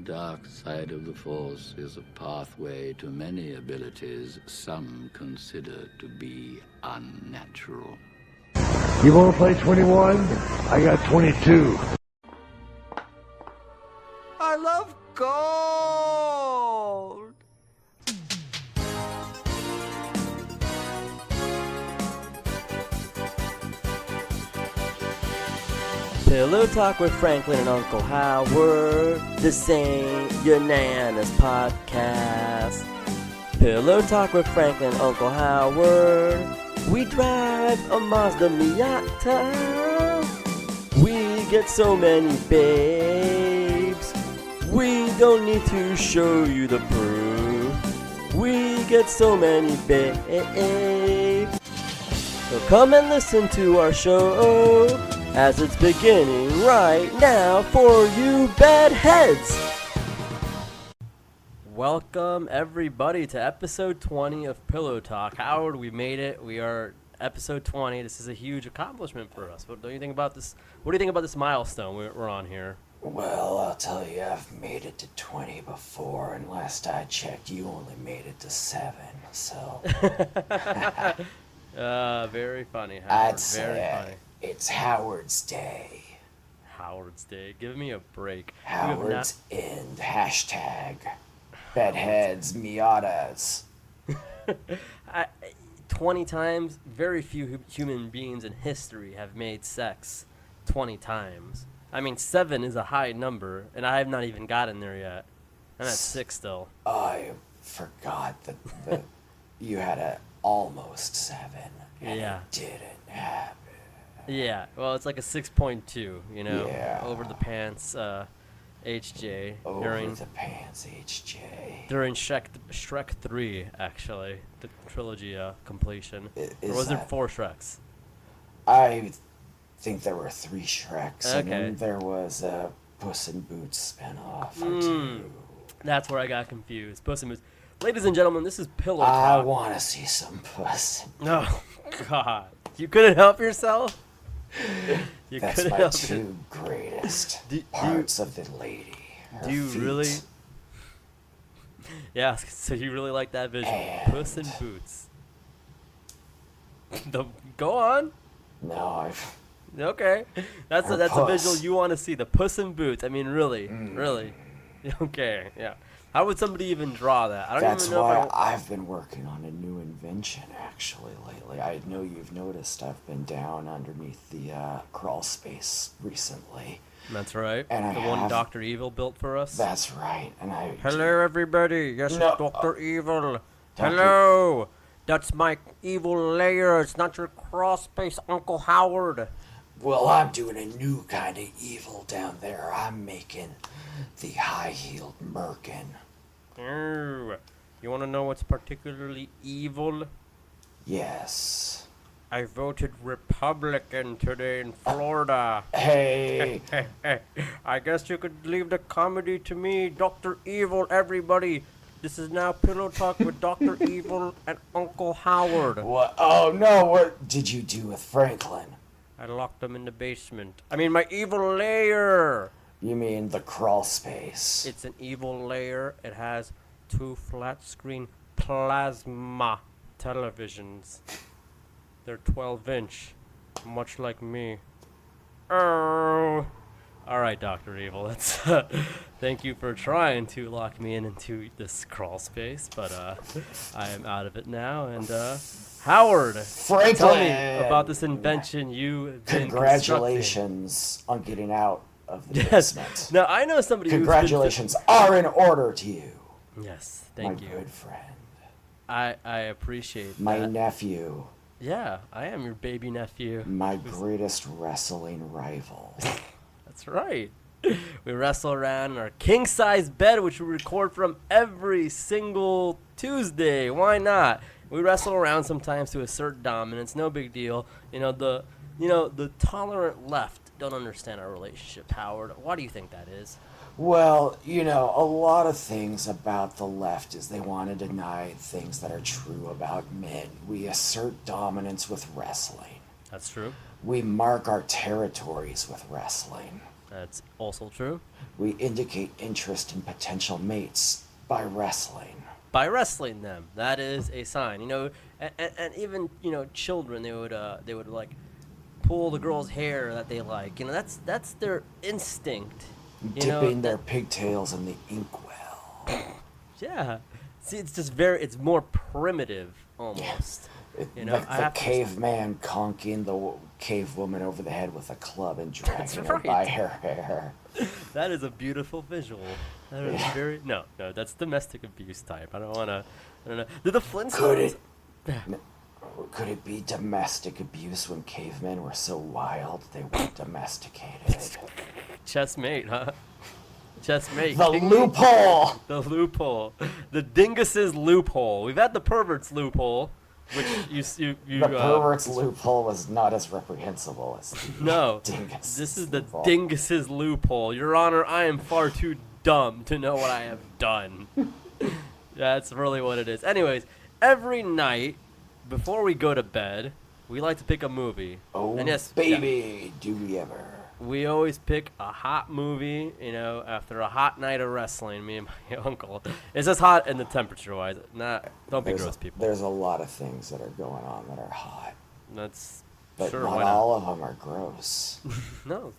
dark side of the Force is a pathway to many abilities some consider to be unnatural. You want to play 21? I got 22. I love gold! Pillow Talk with Franklin and Uncle Howard. This ain't your Nana's podcast. Pillow Talk with Franklin and Uncle Howard. We drive a Mazda Miata. We get so many babes. We don't need to show you the proof. We get so many babes. So come and listen to our show as it's beginning right now for you bedheads. Welcome everybody to episode 20 of Pillow Talk. Howard, we made it. We are episode 20. This is a huge accomplishment for us. What do you think about this? What do you think about this milestone we're on here? Well, I'll tell you, I've made it to 20 before, and last I checked, you only made it to 7, so... Very funny, Howard. I'd Very say funny. it's Howard's Day. Howard's Day. Give me a break. Howard's End. Hashtag bedheads Miatas. 20 times, very few human beings in history have made sex 20 times. I mean, 7 is a high number, and I have not even gotten there yet. I'm at 6 still. I forgot that you had a almost 7, and Yeah. it didn't happen. Yeah, well, it's like a 6.2, you know, Yeah. over the pants, HJ. Over the pants, HJ. During Shrek 3, actually, the trilogy completion. Is Or was there that- 4 Shreks? I think there were 3 Shreks, and Okay. then there was a Puss in Boots spinoff or 2. That's where I got confused. Puss in Boots. Ladies and gentlemen, this is Pillow I Talk. want to see some puss. Oh, God. You couldn't help yourself? You That's couldn't my help 2 greatest Do- parts of the lady. Her Do you feet really? Yeah, so you really like that vision. And- Puss in Boots. Go on. No, I've... Okay. That's Her a visual puss. you want to see. The Puss in Boots. I mean, really. Mm. Really. Okay, yeah. How would somebody even draw that? I don't That's even know why if I... I've been working on a new invention, actually, lately. I know you've noticed I've been down underneath the crawl space recently. That's right. And the I one have- Dr. Evil built for us. That's right, and I... Hello, everybody. Yes, No, it's Dr. Evil. Dr. Hello. That's my evil lair. It's not your crawl space, Uncle Howard. Well, I'm doing a new kind of evil down there. I'm making the high-heeled merkin. Oh, you want to know what's particularly evil? Yes. I voted Republican today in Florida. Hey, I guess you could leave the comedy to me, Dr. Evil, everybody. This is now Pillow Talk with Dr. Evil and Uncle Howard. what? Oh, no, what did you do with Franklin? I locked him in the basement. I mean, my evil lair. You mean the crawl space? It's an evil lair. It has 2 flat-screen plasma televisions. They're 12-inch, much like me. Oh. All right, Dr. Evil. That's thank you for trying to lock me into this crawl space, but I am out of it now. And Howard, Franklin! tell me about this invention you've been Congratulations on getting out of the constructing. basement. Now, I know somebody Congratulations are in order to you, Yes, thank my you. good friend. I appreciate My that. nephew, Yeah, I am your baby nephew. my greatest wrestling rival. That's right. We wrestle around in our king-size bed, which we record from every single Tuesday. Why not? We wrestle around sometimes to assert dominance. No big deal. The tolerant left don't understand our relationship, Howard. Why do you think that is? Well, a lot of things about the left is they want to deny things that are true about men. We assert dominance with wrestling. That's true. We mark our territories with wrestling. That's also true. We indicate interest in potential mates by wrestling. By wrestling them, that is a sign. You know, and even children, they would like pull the girl's hair that they like. You know, that's their instinct. Dipping their pigtails in the inkwell. Yeah. See, it's more primitive almost. Like the caveman conking the cave woman over the head with a club and dragging her by her hair. That is a beautiful visual. That is very no, that's domestic abuse type. I don't know. Did the Flintstones? Could it be domestic abuse when cavemen were so wild they weren't domesticated? Chessmate, huh? Chessmate. The loophole! The loophole. The Dingus's loophole. We've had the pervert's loophole, which you the pervert's loophole was not as reprehensible as the Dingus. This is the Dingus's loophole. Your Honor, I am far too dumb to know what I have done. That's really what it is. Anyways, every night before we go to bed, we like to pick a movie. Oh, and yes, baby, do we ever. We always pick a hot movie, after a hot night of wrestling, me and my uncle. It's just hot in the temperature-wise. Don't be gross, people. There's a lot of things that are going on that are hot. But sure, not all of them are gross. No.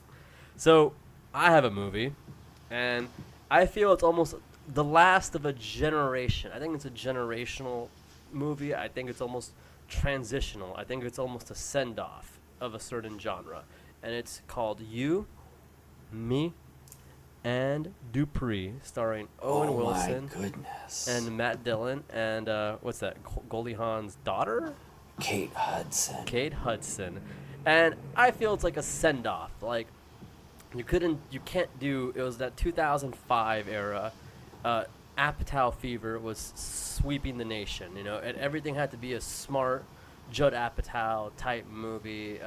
So, I have a movie, and I feel it's almost the last of a generation. I think it's a generational movie. I think it's almost transitional. I think it's almost a send-off of a certain genre. And it's called You, Me, and Dupree, starring Owen Wilson. Oh my goodness. And Matt Dillon, and what's that? Goldie Hawn's daughter? Kate Hudson. And I feel it's like a send-off. Like, you can't do, it was that 2005 era. Apatow fever was sweeping the nation, and everything had to be a smart Judd Apatow type movie.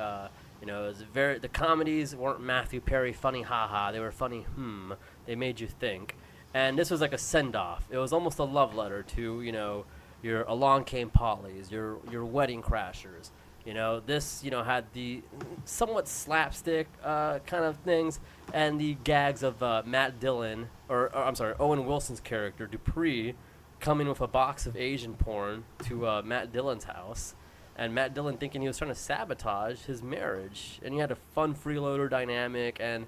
It was the comedies weren't Matthew Perry funny haha, they were funny they made you think. And this was like a send-off. It was almost a love letter to, your Along Came Polly's, your Wedding Crashers. This, had the somewhat slapstick kind of things and the gags of Matt Dillon, or I'm sorry, Owen Wilson's character, Dupree, coming with a box of Asian porn to Matt Dillon's house. And Matt Dillon thinking he was trying to sabotage his marriage. And he had a fun freeloader dynamic. And,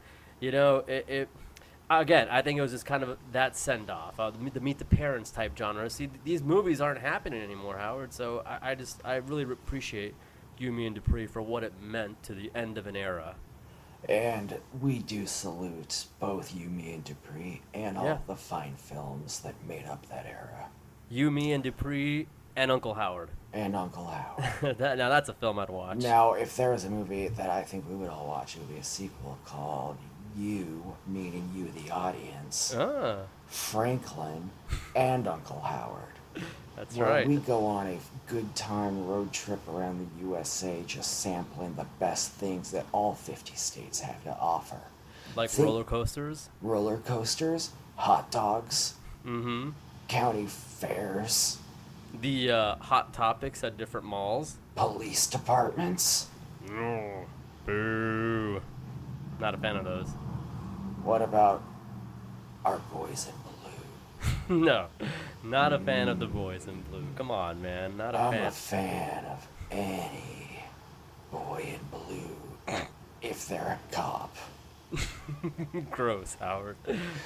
again, I think it was just kind of that send-off, the Meet the Parents type genre. See, these movies aren't happening anymore, Howard. So I really appreciate You, Me, and Dupree for what it meant to the end of an era. And we do salute both You, Me, and Dupree and all the fine films that made up that era. You, Me, and Dupree and Uncle Howard. Now that's a film I'd watch. Now, if there was a movie that I think we would all watch, it would be a sequel called You, meaning you, the audience, Franklin, and Uncle Howard. That's where right. We go on a good time road trip around the USA just sampling the best things that all 50 states have to offer. Like roller coasters? Roller coasters, hot dogs, county fairs. The hot topics at different malls. Police departments. No. Boo. Not a fan of those. What about our boys in blue? No. Not a fan of the boys in blue. Come on, man. Not a fan. I'm a fan of any boy in blue if they're a cop. Gross, Howard.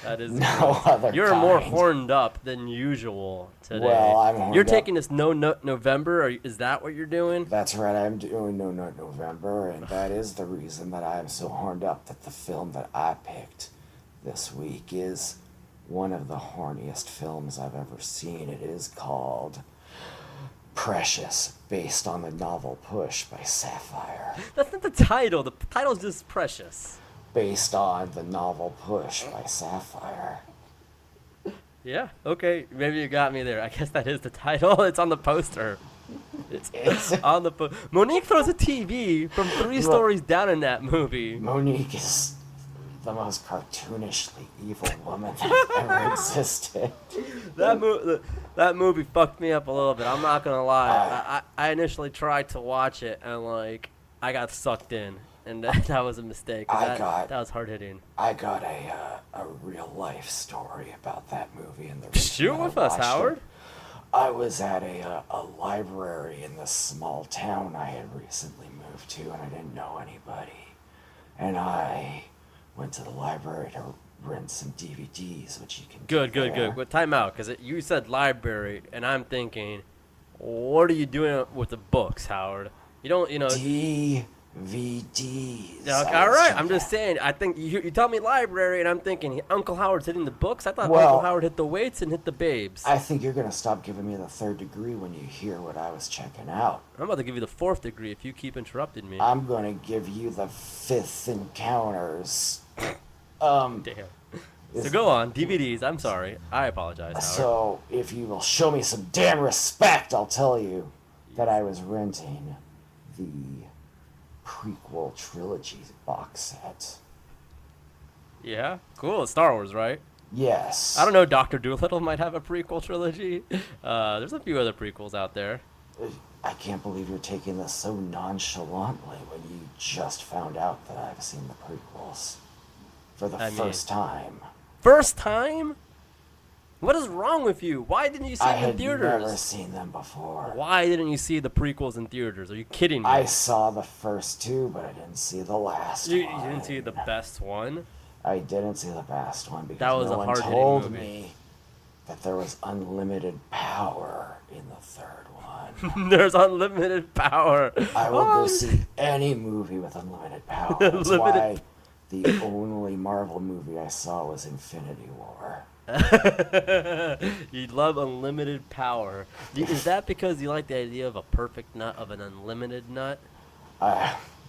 That is no other You're kind. more horned up than usual today. Well, I'm horned You're up. taking this No Nut November? Is that what you're doing? That's right, I'm doing No Nut November, and that is the reason that I'm so horned up that the film that I picked this week is one of the horniest films I've ever seen. It is called Precious, based on the novel Push by Sapphire. That's not the title. The title's just Precious. Based on the novel Push by Sapphire. Yeah, okay. Maybe you got me there. I guess that is the title. It's on the poster. It's on the poster. Monique throws a TV from 3 stories down in that movie. Monique is the most cartoonishly evil woman that ever existed. That movie fucked me up a little bit. I'm not gonna lie. I initially tried to watch it and I got sucked in. and that was a mistake. That was hard hitting. I got a real life story about that movie, and the Shoot with us, Howard. I was at a library in this small town I had recently moved to, and I didn't know anybody. And I went to the library to rent some DVDs, which you can Good. But time out, because you said library, and I'm thinking, what are you doing with the books, Howard? You don't, DVDs. All right, I'm just saying. I think you tell me library, and I'm thinking Uncle Howard's hitting the books. I thought Uncle Howard hit the weights and hit the babes. I think you're gonna stop giving me the 3rd degree when you hear what I was checking out. I'm about to give you the 4th degree if you keep interrupting me. I'm gonna give you the 5th encounters. Damn. So go on, DVDs. I'm sorry. I apologize, Howard. So if you will show me some damn respect, I'll tell you that I was renting the prequel trilogy box set. Yeah, cool. It's Star Wars, right? Yes. I don't know. Dr. Doolittle might have a prequel trilogy. There's a few other prequels out there. I can't believe you're taking this so nonchalantly when you just found out that I've seen the prequels for the first time. First time? What is wrong with you? Why didn't you see them in theaters? I had never seen them before. Why didn't you see the prequels in theaters? Are you kidding me? I saw the first 2, but I didn't see the last one. You didn't see the best one? I didn't see the best one because that was no a one hard-hitting told movie. me that there was unlimited power in the 3rd one. There's unlimited power. I will go see any movie with unlimited power. That's why the only Marvel movie I saw was Infinity War. You love unlimited power. Is that because you like the idea of a perfect nut, of an unlimited nut?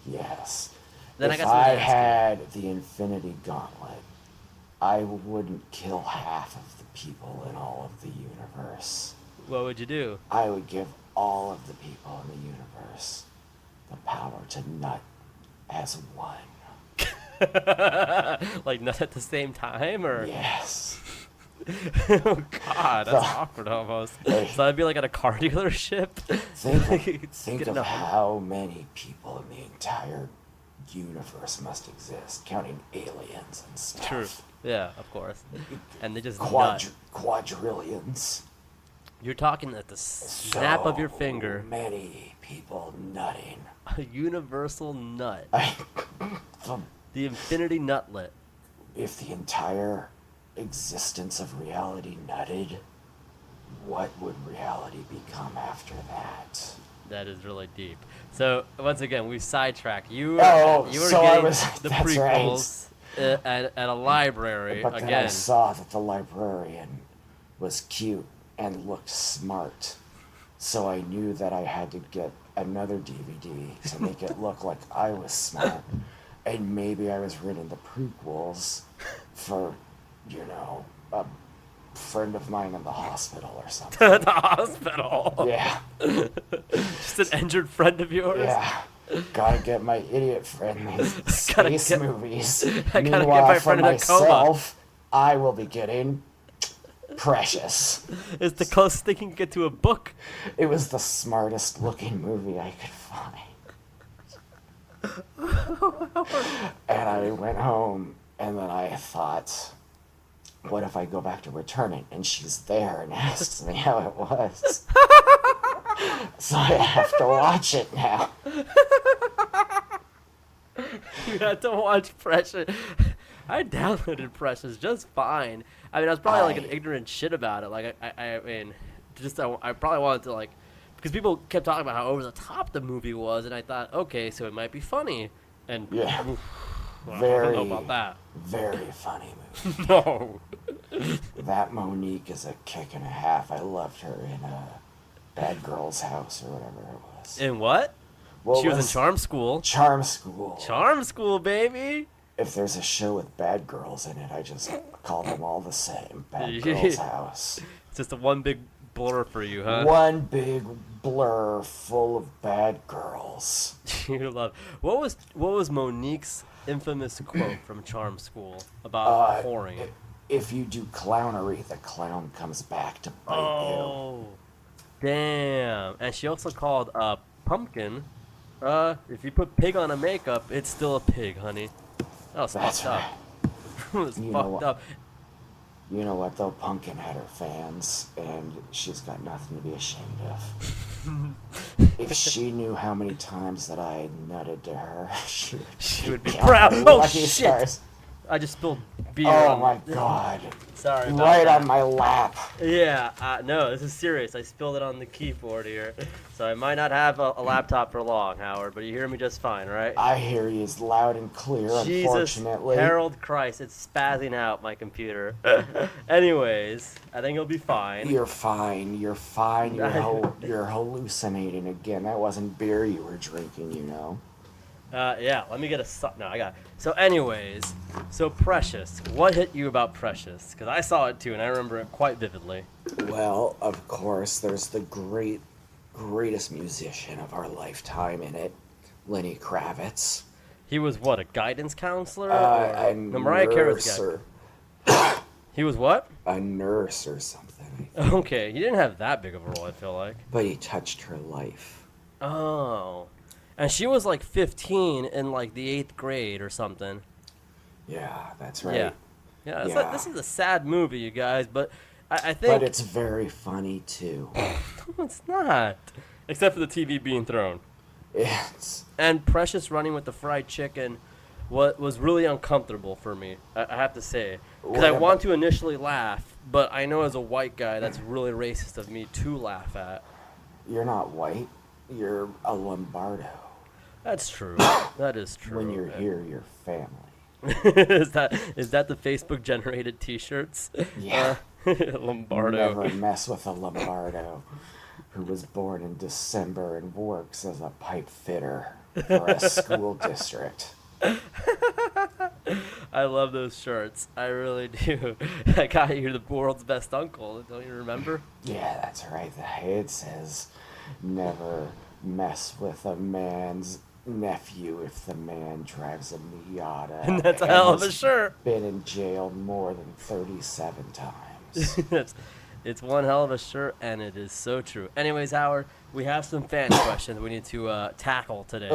Yes. Then if I had the Infinity Gauntlet, I wouldn't kill half of the people in all of the universe. What would you do? I would give all of the people in the universe the power to nut as one. Like nut at the same time, or? Yes. Oh God, that's awkward almost. So that'd be like at a car dealership. Think of how many people in the entire universe must exist, counting aliens and stuff. True. Yeah, of course. And they just quadrillions. You're talking at the snap of your finger. Many people nutting. A universal nut. The infinity nutlet. If the entire existence of reality nutted, what would reality become after that? That is really deep. So once again, we sidetracked. You were so getting the that's prequels at a library but again. Then I saw that the librarian was cute and looked smart, so I knew that I had to get another DVD to make it look like I was smart, and maybe I was renting the prequels for, a friend of mine in the hospital or something. The hospital? Yeah. Just an injured friend of yours? Yeah. Gotta get my idiot friend these space movies. I gotta get Meanwhile, my for friend in a coma. myself, I will be getting Precious. It's the closest thing you can get to a book. It was the smartest looking movie I could find. And I went home, and then I thought, what if I go back to return it, and she's there and asks me how it was? So I have to watch it now. You had to watch Precious. I downloaded Precious just fine. I mean, I was probably like an ignorant shit about it. Like, I probably wanted to, because people kept talking about how over the top the movie was, and I thought, okay, so it might be funny. And yeah, I don't know about that. Very funny movie. No. That Monique is a kick and a half. I loved her in Bad Girl's House or whatever it was. In what? She was in Charm School. Charm School. Charm School, baby. If there's a show with bad girls in it, I just call them all the same. Bad Girl's House. It's just a one big blur for you, huh? One big blur full of bad girls. You love. What was Monique's infamous quote from Charm School about whoring? If you do clownery, the clown comes back to bite you. Damn. And she also called Pumpkin If you put pig on a makeup, it's still a pig, honey. That was That's fucked right. up. It was You know fucked what? up. You know what though? Pumpkin had her fans, and she's got nothing to be ashamed of. If she knew how many times that I nutted to her, She would be count proud. her Oh, lucky shit. stars. I just spilled beer Oh on my god! Sorry about Right that. on my lap. Yeah, no, this is serious. I spilled it on the keyboard here. So I might not have a laptop for long, Howard, but you hear me just fine, right? I hear you loud and clear. Jesus, Unfortunately. Harold Christ, it's spazzing out, my computer. Anyways, I think it'll be fine. You're fine. You're fine. You're hallucinating again. That wasn't beer you were drinking, you know. Yeah, let me get no, I got it. So anyways, so Precious, what hit you about Precious? Because I saw it too, and I remember it quite vividly. Well, of course, there's the greatest musician of our lifetime in it, Lenny Kravitz. He was what, a guidance counselor? A No, Mariah Carey was nurse guy. He was what? a nurse or something. Okay, he didn't have that big of a role, I feel like. But he touched her life. Oh. And she was like 15 in like the 8th grade or something. Yeah, that's right. Yeah. Yeah, it's Yeah. Like, this is a sad movie, you guys, but I think... But it's very funny, too. It's not. Except for the TV being thrown. It's... And Precious running with the fried chicken was really uncomfortable for me, I have to say. Because I want to initially laugh, but I know as a white guy that's really racist of me to laugh at. You're not white. You're a Lombardo. That's true. That is true. When you're here, you're family. is that the Facebook generated T-shirts? Yeah. Lombardo. Never mess with a Lombardo who was born in December and works as a pipe fitter for a school district. I love those shirts. I really do. I got you the world's best uncle. Don't you remember? Yeah, that's right. It says, never mess with a man's nephew if the man drives a Miata. And that's a hell of a has shirt. Been in jail more than 37 times. It's one hell of a shirt, and it is so true. Anyways, Howard, we have some fan questions we need to tackle today.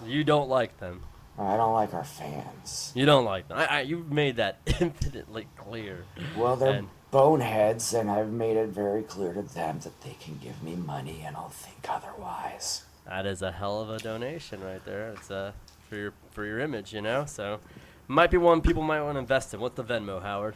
You don't like them. I don't like our fans. You don't like them. You've made that infinitely clear. Well, they're And- boneheads, and I've made it very clear to them that they can give me money, and I'll think otherwise. That is a hell of a donation right there. It's for your image, you know. So, might be one people might want to invest in. What's the Venmo, Howard?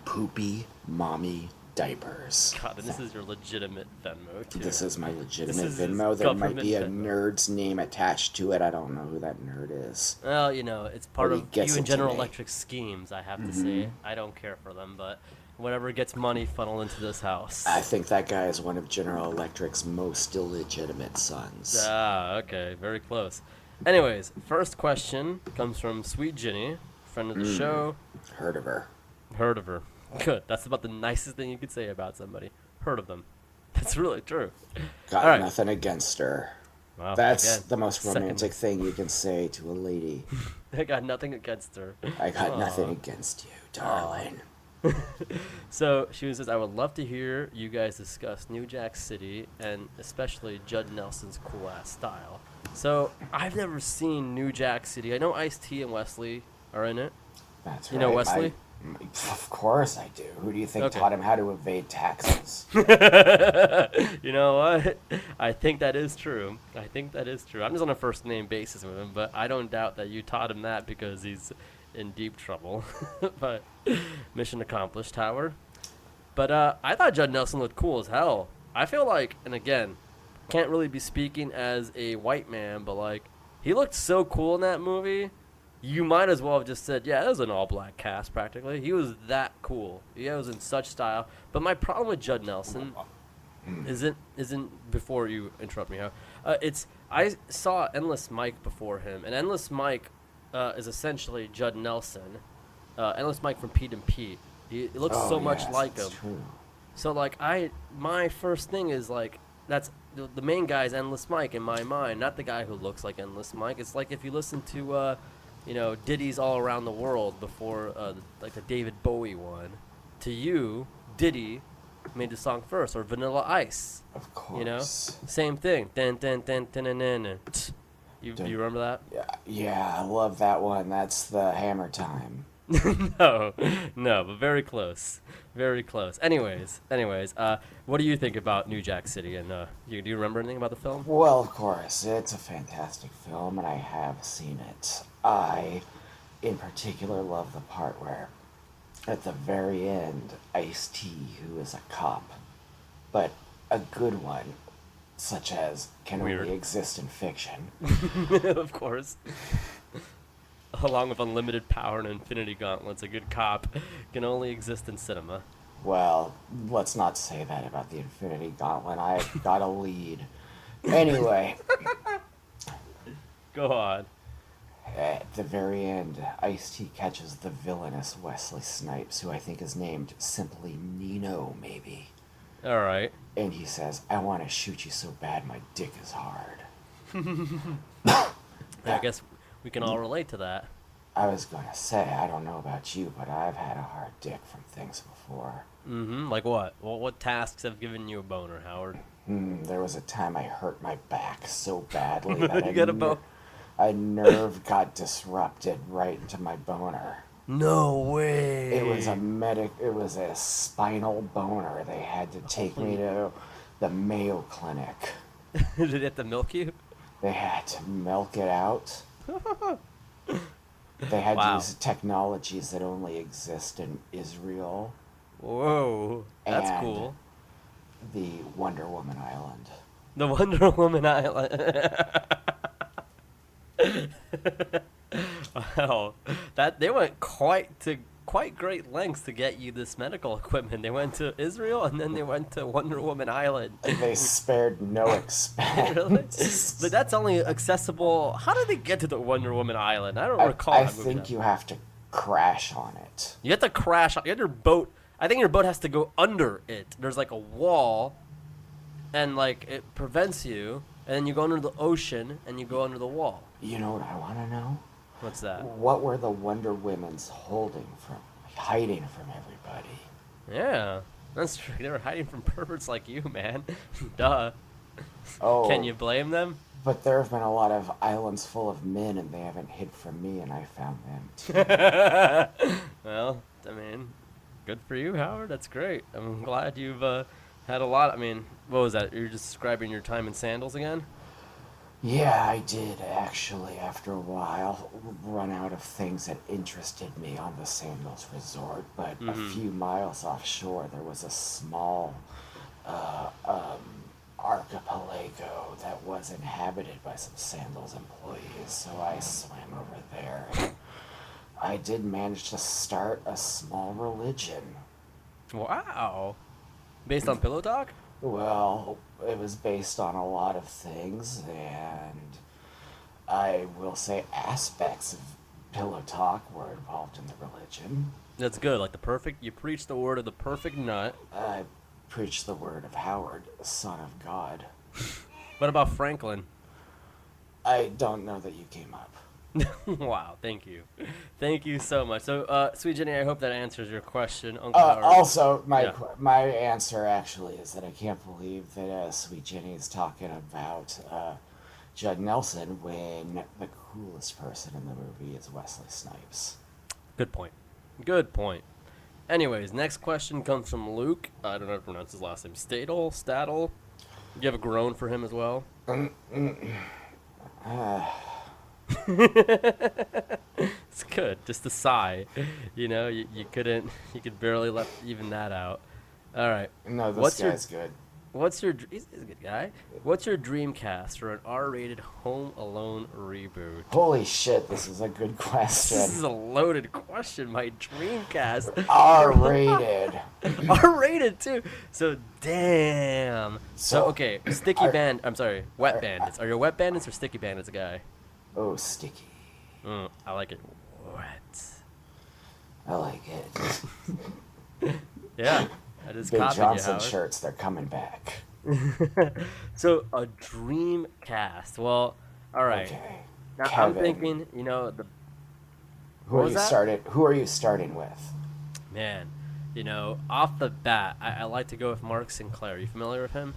Poopy mommy diapers. God, and this is your legitimate Venmo too. This is my legitimate This is his Venmo. There might be a government Venmo. nerd's name attached to it. I don't know who that nerd is. Well, you know, it's part But he of gets you and it to General me. Electric schemes. I have to say, I don't care for them, but whatever gets money funneled into this house. I think that guy is one of General Electric's most illegitimate sons. Ah, okay, very close. Anyways, first question comes from Sweet Ginny, friend of the show. Heard of her. Heard of her. Good. That's about the nicest thing you could say about somebody. Heard of them. That's really true. Got All right. nothing against her. Well, That's again, the most second- romantic thing you can say to a lady. I got nothing against her. I got nothing against you, darling. So she says, I would love to hear you guys discuss New Jack City and especially Judd Nelson's cool ass style. So I've never seen New Jack City. I know Ice-T and Wesley are in it. That's You right. know Wesley? Of course I do. Who do you think Okay. taught him how to evade taxes? You know what? I think that is true. I think that is true. I'm just on a first name basis with him, but I don't doubt that you taught him that because he's in deep trouble. But mission accomplished, Howard. But I thought Judd Nelson looked cool as hell. I feel like, and again, can't really be speaking as a white man, but like, he looked so cool in that movie. You might as well have just said, yeah, that was an all-black cast practically. He was that cool. He was in such style. But my problem with Judd Nelson isn't before you interrupt me, I saw Endless Mike before him, and Endless Mike is essentially Judd Nelson. Endless Mike from Pete and Pete. He looks so much yes, like that's him. True. So like my first thing is like that's the main guy's Endless Mike in my mind, not the guy who looks like Endless Mike. It's like if you listen to Diddy's All Around the World before like the David Bowie one. To you, Diddy made the song first, or Vanilla Ice. Of course. You know, same thing. Dun, dun, dun, dun, dun, dun, dun. You remember that? Yeah, I love that one. That's the Hammer Time. No, but very close. Very close. Anyways, what do you think about New Jack City? And do you remember anything about the film? Well, of course, it's a fantastic film, and I have seen it. I, in particular, love the part where, at the very end, Ice-T, who is a cop, but a good one, such as can only exist in fiction. Of course. Along with unlimited power and infinity gauntlets, a good cop can only exist in cinema. Well, let's not say that about the Infinity Gauntlet. I've got a lead. Anyway. Go on. At the very end, Ice-T catches the villainous Wesley Snipes, who I think is named simply Nino, maybe. All right. And he says, I want to shoot you so bad my dick is hard. I guess we can all relate to that. I was going to say, I don't know about you, but I've had a hard dick from things before. Mm-hmm. Like what? Well, what tasks have given you a boner, Howard? There was a time I hurt my back so badly that You got a a nerve got disrupted right into my boner. No way. It was a spinal boner. They had to take me to the Mayo Clinic. Did they have to milk you? They had to milk it out. They had to use technologies that only exist in Israel. Whoa, that's and cool. The Wonder Woman Island. The Wonder Woman Island. Wow, that they went quite great lengths to get you this medical equipment. They went to Israel and then they went to Wonder Woman Island. They spared no expense. Really? But that's only accessible. How did they get to the Wonder Woman Island? I don't recall. I think you have to crash on it. You have to crash. You have your boat. I think your boat has to go under it. There's like a wall, and like it prevents you. And then you go under the ocean and you go under the wall. You know what I want to know? What's that? What were the Wonder Women's hiding from everybody? Yeah, that's true. They were hiding from perverts like you, man. Duh. Oh. Can you blame them? But there have been a lot of islands full of men, and they haven't hid from me, and I found them too. Well, I mean, good for you, Howard. That's great. I'm glad you've had a lot. I mean, what was that? You're just describing your time in sandals again? Yeah, I did actually, after a while, run out of things that interested me on the Sandals Resort, but a few miles offshore there was a small archipelago that was inhabited by some Sandals employees, so I swam over there. And I did manage to start a small religion. Wow. Based on Pillow Talk? Well, it was based on a lot of things, and I will say aspects of Pillow Talk were involved in the religion. That's good. Like you preach the word of the perfect nut. I preached the word of Howard, son of God. What about Franklin? I don't know that you came up. Wow, thank you. Thank you so much. So, Sweet Jenny, I hope that answers your question, Uncle Howard. Also, my answer actually is that I can't believe that Sweet Jenny is talking about Judd Nelson when the coolest person in the movie is Wesley Snipes. Good point. Good point. Anyways, next question comes from Luke. I don't know how to pronounce his last name. Stadel? Do you have a groan for him as well? It's good. Just a sigh. You know, you could barely let even that out. All right. No, this guy's good. He's a good guy. What's your dream cast for an R-rated Home Alone reboot? Holy shit, this is a good question. This is a loaded question. My dream cast. R-rated. R-rated too. So damn. So okay, Wet Bandits. Are your Wet Bandits or Sticky Bandits a guy? Oh, sticky. I like it wet. I like it. Yeah. I just Big copied Johnson you, Howard. shirts, they're coming back. So, a dream cast. Well, all right. Okay. Now, Kevin. I'm thinking, you know, Who are you starting with? Man, You know, off the bat, I like to go with Mark Sinclair. You familiar with him?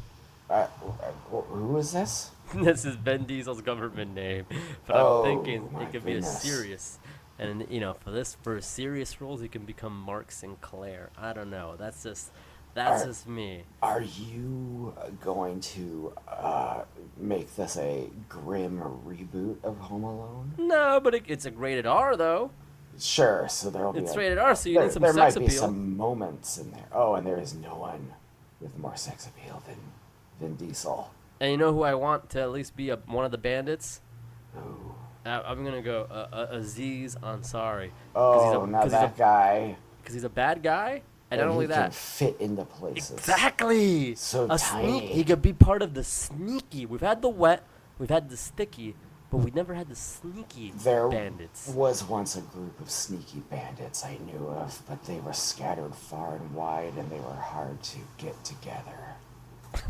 Who is this? This is Vin Diesel's government name, but I'm thinking it could be a serious, and you know, for serious roles, he can become Mark Sinclair. I don't know. That's just me. Are you going to make this a grim reboot of Home Alone? No, but it's a rated R though. Sure. So there'll be. It's rated R, so you need some there sex might appeal. be some moments in there. Oh, and there is no one with more sex appeal than Vin Diesel. And you know who I want to at least be one of the bandits? Ooh. I'm gonna go Aziz Ansari. Oh, now that guy. Because he's a bad guy, and not only he that, can fit into places. exactly. So tiny. He could be part of the sneaky. We've had the wet, we've had the sticky, but we never had the sneaky bandits. There was once a group of sneaky bandits I knew of, but they were scattered far and wide, and they were hard to get together.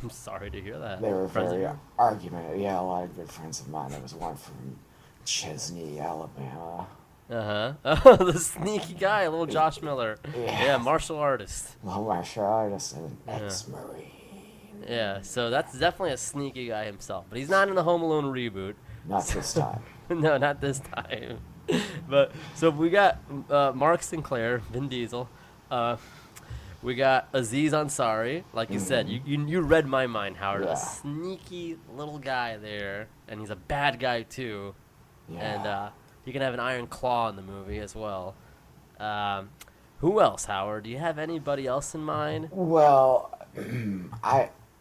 I'm sorry to hear that. They were Friends of very yours? argumentative. Yeah, a lot of good friends of mine. There was one from Chesney, Alabama. Oh, the sneaky guy, little Josh Miller. Yeah, martial artist. Well, martial artist and an ex-Marine. Yeah, so that's definitely a sneaky guy himself. But he's not in the Home Alone reboot. Not this time. No, not this time. But so we got Mark Sinclair, Vin Diesel. We got Aziz Ansari, like you said. You read my mind, Howard. Yeah. A sneaky little guy there, and he's a bad guy too. Yeah. And he can have an iron claw in the movie as well. Who else, Howard? Do you have anybody else in mind? Well,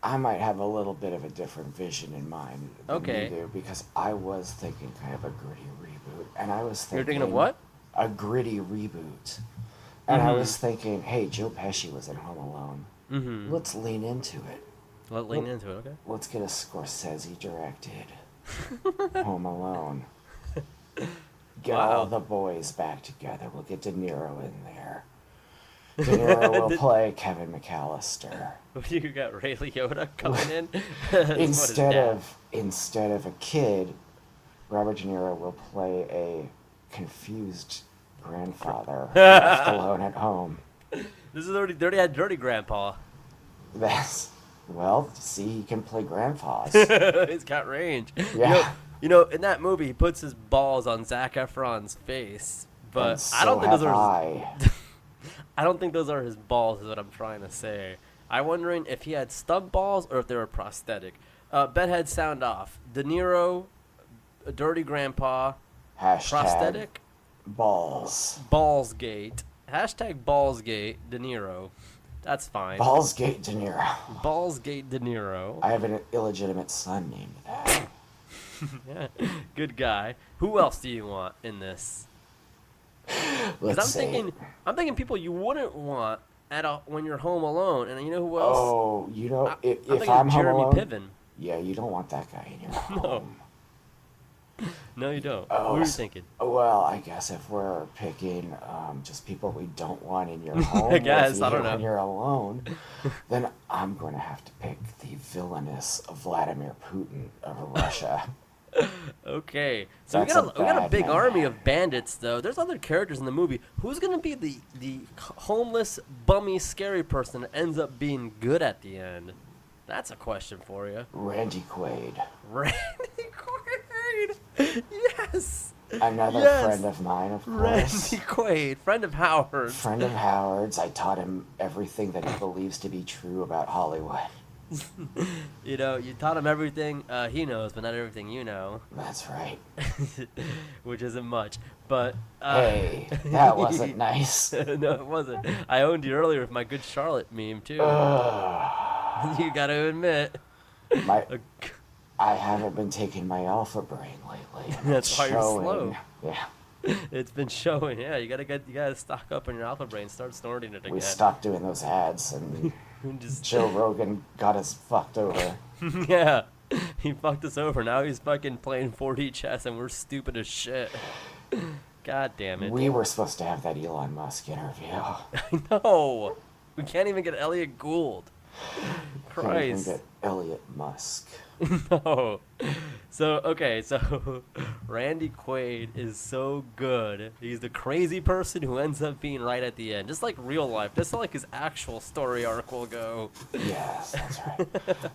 I might have a little bit of a different vision in mind than you do, because I was thinking kind of a gritty reboot, and I was thinking... You're thinking of what? A gritty reboot. And I was thinking, hey, Joe Pesci was in Home Alone. Mm-hmm. Let's lean into it. Lean into it, okay. Let's get a Scorsese-directed Home Alone. Get all the boys back together. We'll get De Niro in there. De Niro will play Kevin McAllister. You got Ray Liotta coming in? Instead of a kid, Robert De Niro will play a confused grandfather left alone at home. This is already had Dirty Grandpa. See, he can play grandpas. He's got range. Yeah. You know, in that movie, he puts his balls on Zac Efron's face, but I don't think those are. I don't think those are his balls. Is what I'm trying to say. I'm wondering if he had stub balls or if they were prosthetic. Bedhead sound off. De Niro, Dirty Grandpa, prosthetic. Balls. Ballsgate. Hashtag Ballsgate De Niro. That's fine. Ballsgate De Niro. Ballsgate De Niro. I have an illegitimate son named that. Yeah, good guy. Who else do you want in this? Because I'm thinking people you wouldn't want when you're home alone, and you know who else? Oh, you know, if I'm I'm home Jeremy alone, Piven. yeah, you don't want that guy in your home. No, you don't. Oh, Who are you thinking? Well, I guess if we're picking just people we don't want in your home, I guess, I don't know. When you're alone, then I'm going to have to pick the villainous Vladimir Putin of Russia. Okay, so we That's got a big man. army of bandits, though. There's other characters in the movie. Who's gonna be the homeless, bummy, scary person that ends up being good at the end? That's a question for you. Randy Quaid. Randy Quaid. Yes. Another friend of mine, of course. Randy Quaid, friend of Howard's. Friend of Howard's. I taught him everything that he believes to be true about Hollywood. You know, you taught him everything he knows, but not everything you know. That's right. Which isn't much. But hey, that wasn't nice. No, it wasn't. I owned you earlier with my Good Charlotte meme too. You gotta admit. I haven't been taking my Alpha Brain lately. That's why you're slow. Yeah. It's been showing. Yeah, you gotta stock up on your Alpha Brain. Start snorting it again. We stopped doing those ads, and Just Joe Rogan got us fucked over. Yeah, he fucked us over. Now he's fucking playing 4D chess, and we're stupid as shit. God damn it. We were supposed to have that Elon Musk interview. I know. We can't even get Elliot Gould. Can't even Christ. get Elliot Musk. No. So Randy Quaid is so good. He's the crazy person who ends up being right at the end, just like real life, just like his actual story arc will go. Yes, that's right.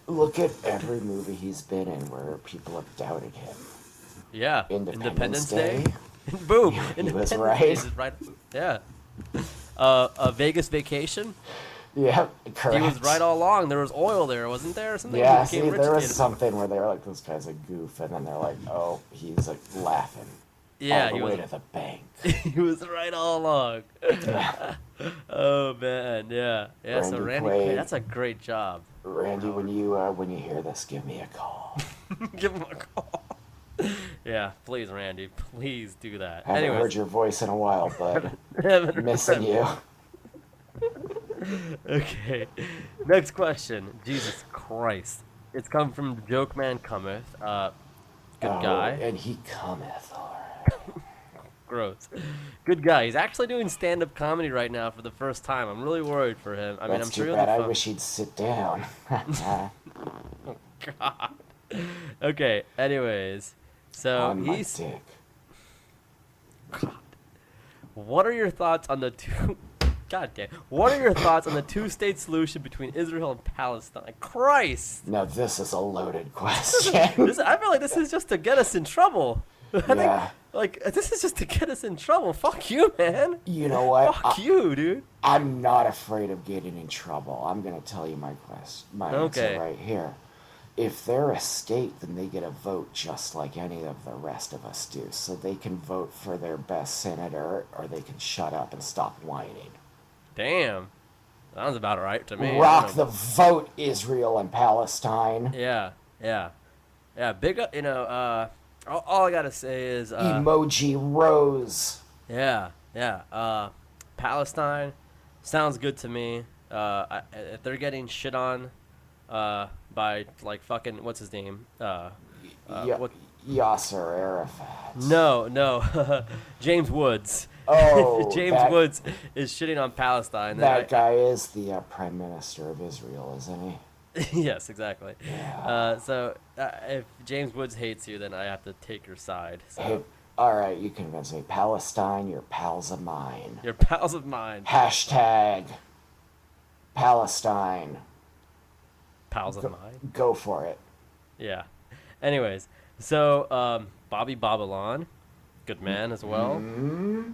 Look at every movie he's been in where people have doubted him. Yeah. Independence Day. Boom. He was Independence right. Day is right. Yeah. A Vegas Vacation. Yeah, correct. He was right all along. There was oil there, wasn't there? Or something. Yeah, He see, became rich there at was the end. something where they were like, this guy's a goof, and then they're like, oh, he's like laughing. Yeah, all the he way was. to the bank. He was right all along. Oh man, yeah. So Randy Randy Quaid. Quaid, that's a great job. Randy, when you hear this, give me a call. Give him a call. Yeah, please, Randy, please do that. I haven't Anyways, heard your voice in a while, bud. haven't heard Missing you. Okay. Next question. Jesus Christ. It's come from Joke Man Cometh. Good guy. And he cometh, alright. Gross. Good guy. He's actually doing stand-up comedy right now for the first time. I'm really worried for him. I mean, That's I'm sure too he'll bad. be I fun. wish he'd sit down. God. Okay. Anyways, so On my he's. dick. What are your thoughts on the two? God damn. What are your thoughts on the two-state solution between Israel and Palestine? Christ. Now this is a loaded question. I feel like this is just to get us in trouble. Yeah. This is just to get us in trouble. Fuck you, man. You know what? Fuck you, dude. I'm not afraid of getting in trouble. I'm gonna tell you my Okay. answer right here. If they're a state, then they get a vote just like any of the rest of us do. So they can vote for their best senator, or they can shut up and stop whining. Damn. Sounds about right to me. Rock the vote, Israel and Palestine. Yeah. Big up, all I gotta say is, Emoji Rose. yeah. Palestine sounds good to me. If they're getting shit on, by like fucking what's his name? What? Yasser Arafat. No, James Woods. Oh, James Woods is shitting on Palestine. That guy is the Prime Minister of Israel, isn't he? Yes, exactly. Yeah. So if James Woods hates you, then I have to take your side. So. Hey, all right, you convince me. Palestine, you're pals of mine. You're pals of mine. Hashtag Palestine. Pals of mine. Go for it. Yeah. Anyways, so Bobby Babylon, good man as well. Mm-hmm.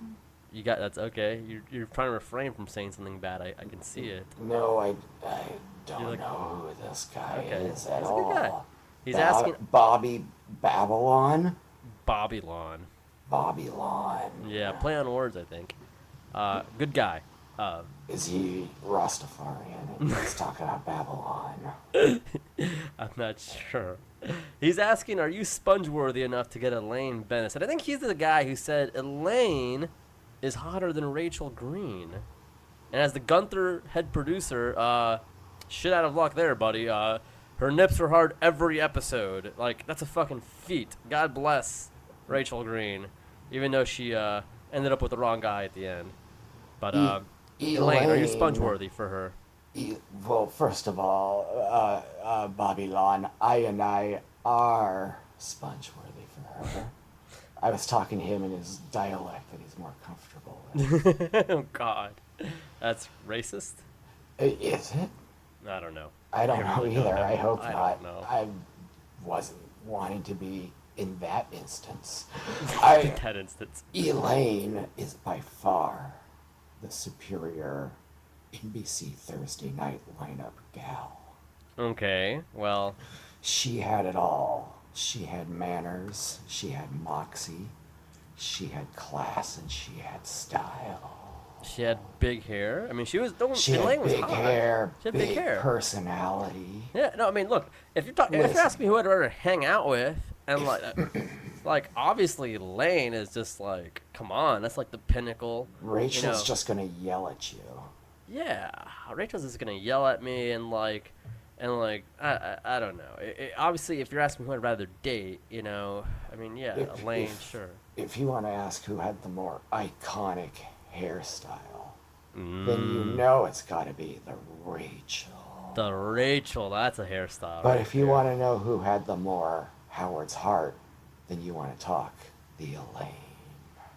You got that's okay. You're trying to refrain from saying something bad. I can see it. No, I don't You're like- know who this guy Okay, is at he's a good guy. all. He's asking Bobby Babylon? Babylon. Babylon. Yeah, play on words, I think. Good guy. Is he Rastafarian and he's talking about Babylon? I'm not sure. He's asking, are you sponge-worthy enough to get Elaine Bennis? And I think he's the guy who said Elaine is hotter than Rachel Green. And as the Gunther head producer, shit out of luck there, buddy. Her nips are hard every episode. Like, that's a fucking feat. God bless Rachel Green. Even though she ended up with the wrong guy at the end. But, Elaine, are you sponge-worthy for her? Well, first of all, Babylon, I are sponge-worthy for her. I was talking to him in his dialect that he's more comfortable with. Oh, God. That's racist? Is it? I don't know. I don't know really don't either. know. I hope I not. don't know. I wasn't wanting to be in that instance. In that instance. Elaine is by far the superior NBC Thursday night lineup gal. Okay, well, She had it all. She had manners, she had moxie, she had class, and she had style. she had big hair. I mean, she was. She Elaine had was big hot. hair, She had big big hair. personality. Yeah, no, I mean, look, if you're if Listen. you're asking me who I'd rather hang out with, and like obviously Elaine is just like, come on, that's like the pinnacle. Rachel's just gonna yell at you. Yeah, Rachel's just gonna yell at me and like I don't know. Obviously, if you're asking who I'd rather date, I mean, yeah, Elaine, sure. If you want to ask who had the more iconic hairstyle, then you Mm. know it's got to be the Rachel. The Rachel, that's a hairstyle. But right if you there. want to know who had the more Howard's heart, then you want to talk the Elaine.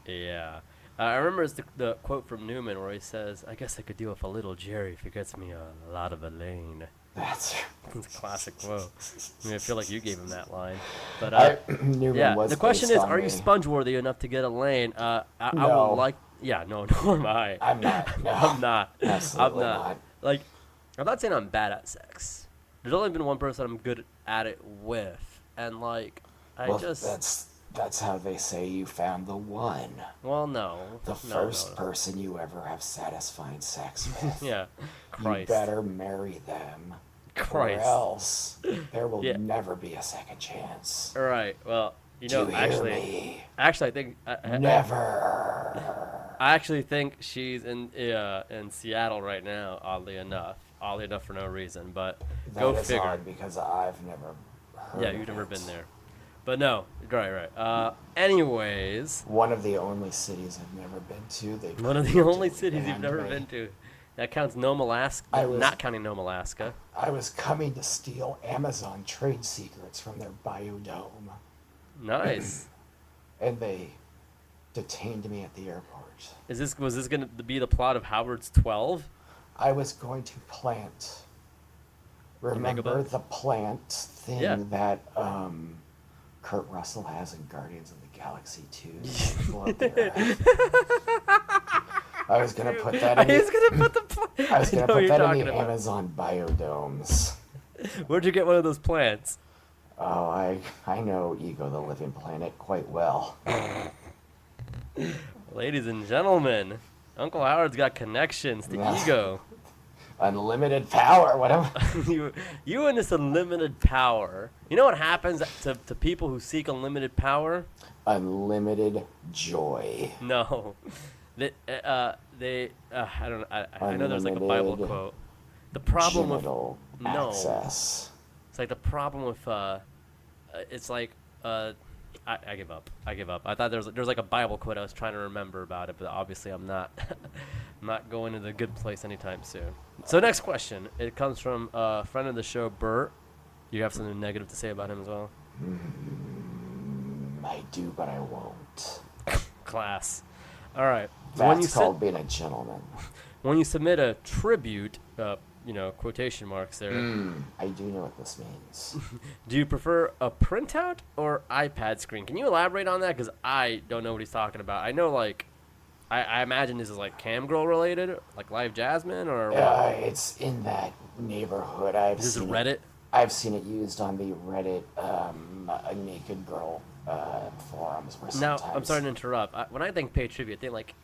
Yeah. I remember it's the quote from Newman where he says, I guess I could deal with a little Jerry if he gets me a lot of Elaine. That's It's a classic quote. I mean, I feel like you gave him that line. But Newman yeah, was the question based is, on are you me. sponge-worthy enough to get Elaine? I No. would like... Yeah, no, nor am I. I'm not. No, I'm not. Absolutely I'm not. Like, I'm not saying I'm bad at sex. There's only been one person I'm good at it with. And, like, Well, that's how they say you found the one. Well, no. The No, first no. person you ever have satisfying sex with. Yeah. You Christ. better marry them. Christ. Or else there will Yeah. never be a second chance. All right. Well, you Do know, you hear actually, me? I think Never. I actually think she's in Seattle right now. Oddly enough for no reason, but go That is figure. odd because I've never heard Yeah, of you've never it. been there, but no, right. Anyways, One of the only cities I've never been to. one of the only cities you've never been to. That counts Nome, Alaska. Not counting Nome, Alaska. I was coming to steal Amazon trade secrets from their biodome, Nice. and they detained me at the airport. Was this gonna be the plot of Howard's 12? I was going to plant. Remember Megabug? the plant thing Yeah. that Kurt Russell has in Guardians of the Galaxy 2? Blow the Earth? I was gonna put that in. I was gonna put the. I was gonna know what put you're that in talking the about. Amazon biodomes. Where'd you get one of those plants? Oh, I know Ego the Living Planet quite well. Ladies and gentlemen, Uncle Howard's got connections to Yeah. Ego. Unlimited power. What am you and this unlimited power. You know what happens to people who seek unlimited power? Unlimited joy. No. I know there's like a Bible Unlimited quote. The problem with Genital no. access. It's like the problem with it's like I give up. I thought there's like a Bible quote I was trying to remember about it, but obviously I'm not I'm not going to the good place anytime soon. So next question. It comes from a friend of the show, Bert. You have something negative to say about him as well? I do, but I won't. Class. All right. That's called being a gentleman. When you submit a tribute, quotation marks there, I do know what this means. do you prefer a printout or iPad screen? Can you elaborate on that? Because I don't know what he's talking about. I know, like, I imagine this is, like, Cam Girl related, like Live Jasmine, or what? It's in that neighborhood. This is Reddit? I've seen it used on the Reddit a naked girl forums. Where Now, sometimes, I'm sorry to interrupt. When I think pay tribute, I think, like,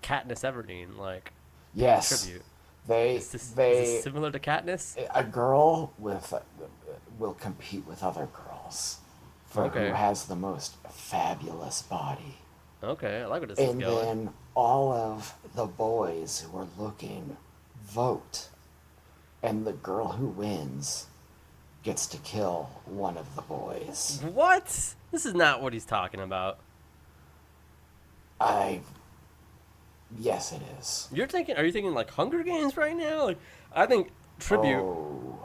Katniss Everdeen, like, yes, tribute. they Is this similar to Katniss? a girl will compete with other girls for Okay. who has the most fabulous body. Okay, I like where this is And going. then all of the boys who are looking vote. And the girl who wins gets to kill one of the boys. What? This is not what he's talking about. Yes, it is. Are you thinking like Hunger Games right now? Like, I think tribute. Oh.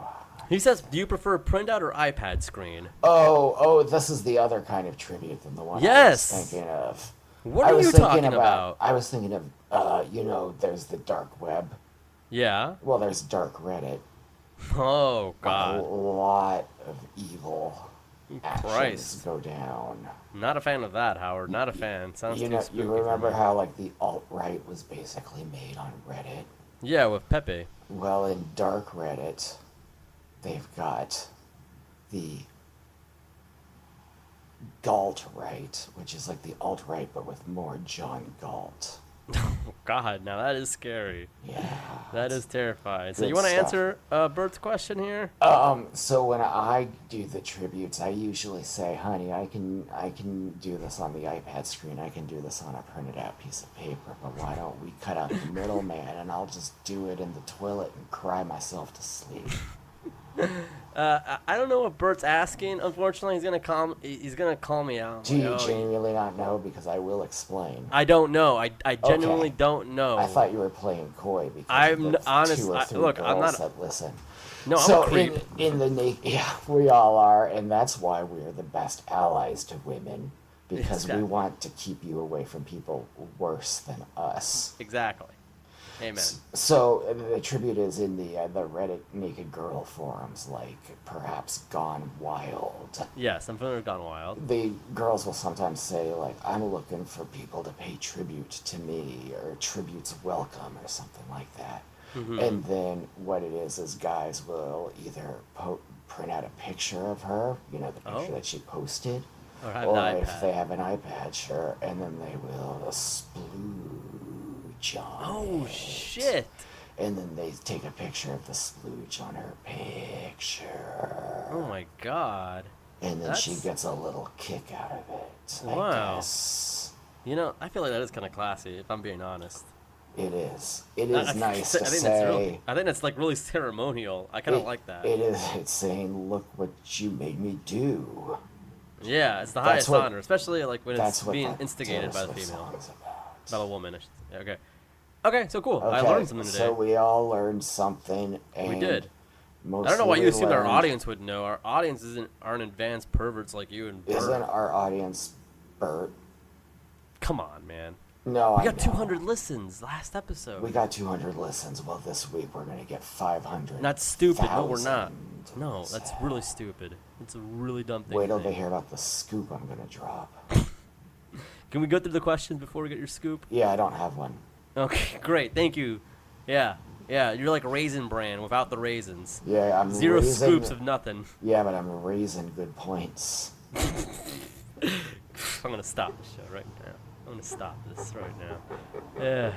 He says, do you prefer printout or iPad screen? Oh, this is the other kind of tribute than the one Yes. I was thinking of. What I are was you thinking talking about? I was thinking of, there's the dark web. Yeah. Well, there's dark Reddit. Oh, A God. lot of evil actions Christ. go down. Not a fan of that, Howard. Not a fan. Sounds too spooky. You for remember me. how like the alt-right was basically made on Reddit? Yeah, with Pepe. Well, in dark Reddit, they've got the Galt-right, which is like the alt-right but with more John Galt. God, now that is scary. Yeah. That is terrifying. So Good you want to stuff. answer Bert's question here? So when I do the tributes, I usually say, honey, I can do this on the iPad screen. I can do this on a printed out piece of paper, but why don't we cut out the middleman and I'll just do it in the toilet and cry myself to sleep. I don't know what Bert's asking. Unfortunately, he's gonna call me out. Do you genuinely not know? Because I will explain. I don't know. I genuinely don't know. I thought you were playing coy because I'm honest. two or three Look, girls I'm not. that listen. No, I'm So a creep. yeah, we all are, and that's why we're the best allies to women, because we Exactly. want to keep you away from people worse than us. Exactly. Amen. So the tribute is in the Reddit naked girl forums, like perhaps Gone Wild. Yes, I'm familiar with Gone Wild. The girls will sometimes say, like, I'm looking for people to pay tribute to me, or tribute's welcome, or something like that. Mm-hmm. And then what it is guys will either print out a picture of her, the picture that she posted, Or have an if iPad. they have an iPad, sure, and then they will splooge on Oh it. shit! And then they take a picture of the splooge on her picture. Oh my god! And then she That's- gets a little kick out of it. I Wow. guess. I feel like that is kind of classy, if I'm being honest. It is. It is nice to I think say. I think that's like really ceremonial. I kind of like that. It is. It's saying, "Look what you made me do." Yeah, it's the That's highest what- honor, especially like when That's it's what being that instigated by Taylor the Swift female, song's about. by the woman. I should say. Okay. Okay, so cool. I Okay, learned something today. So we all learned something. And We did. I Mostly don't know why you we assumed our learned- audience would know. Our audience aren't advanced perverts like you and Bert. Isn't our audience Bert? Come on, man. No, We I got know. 200 listens last episode. We got 200 listens. Well, this week we're gonna get 500. That's stupid. No, we're not. 1,000 No, that's really stupid. It's a really dumb thing. Wait to till they think. hear about the scoop I'm gonna drop. Can we go through the questions before we get your scoop? Yeah, I don't have one. Okay, great. Thank you. Yeah. You're like Raisin Bran without the raisins. Yeah, I'm Zero raising, scoops of nothing. Yeah, but I'm raising good points. I'm gonna stop the show right now. I'm gonna stop this right now. Yeah.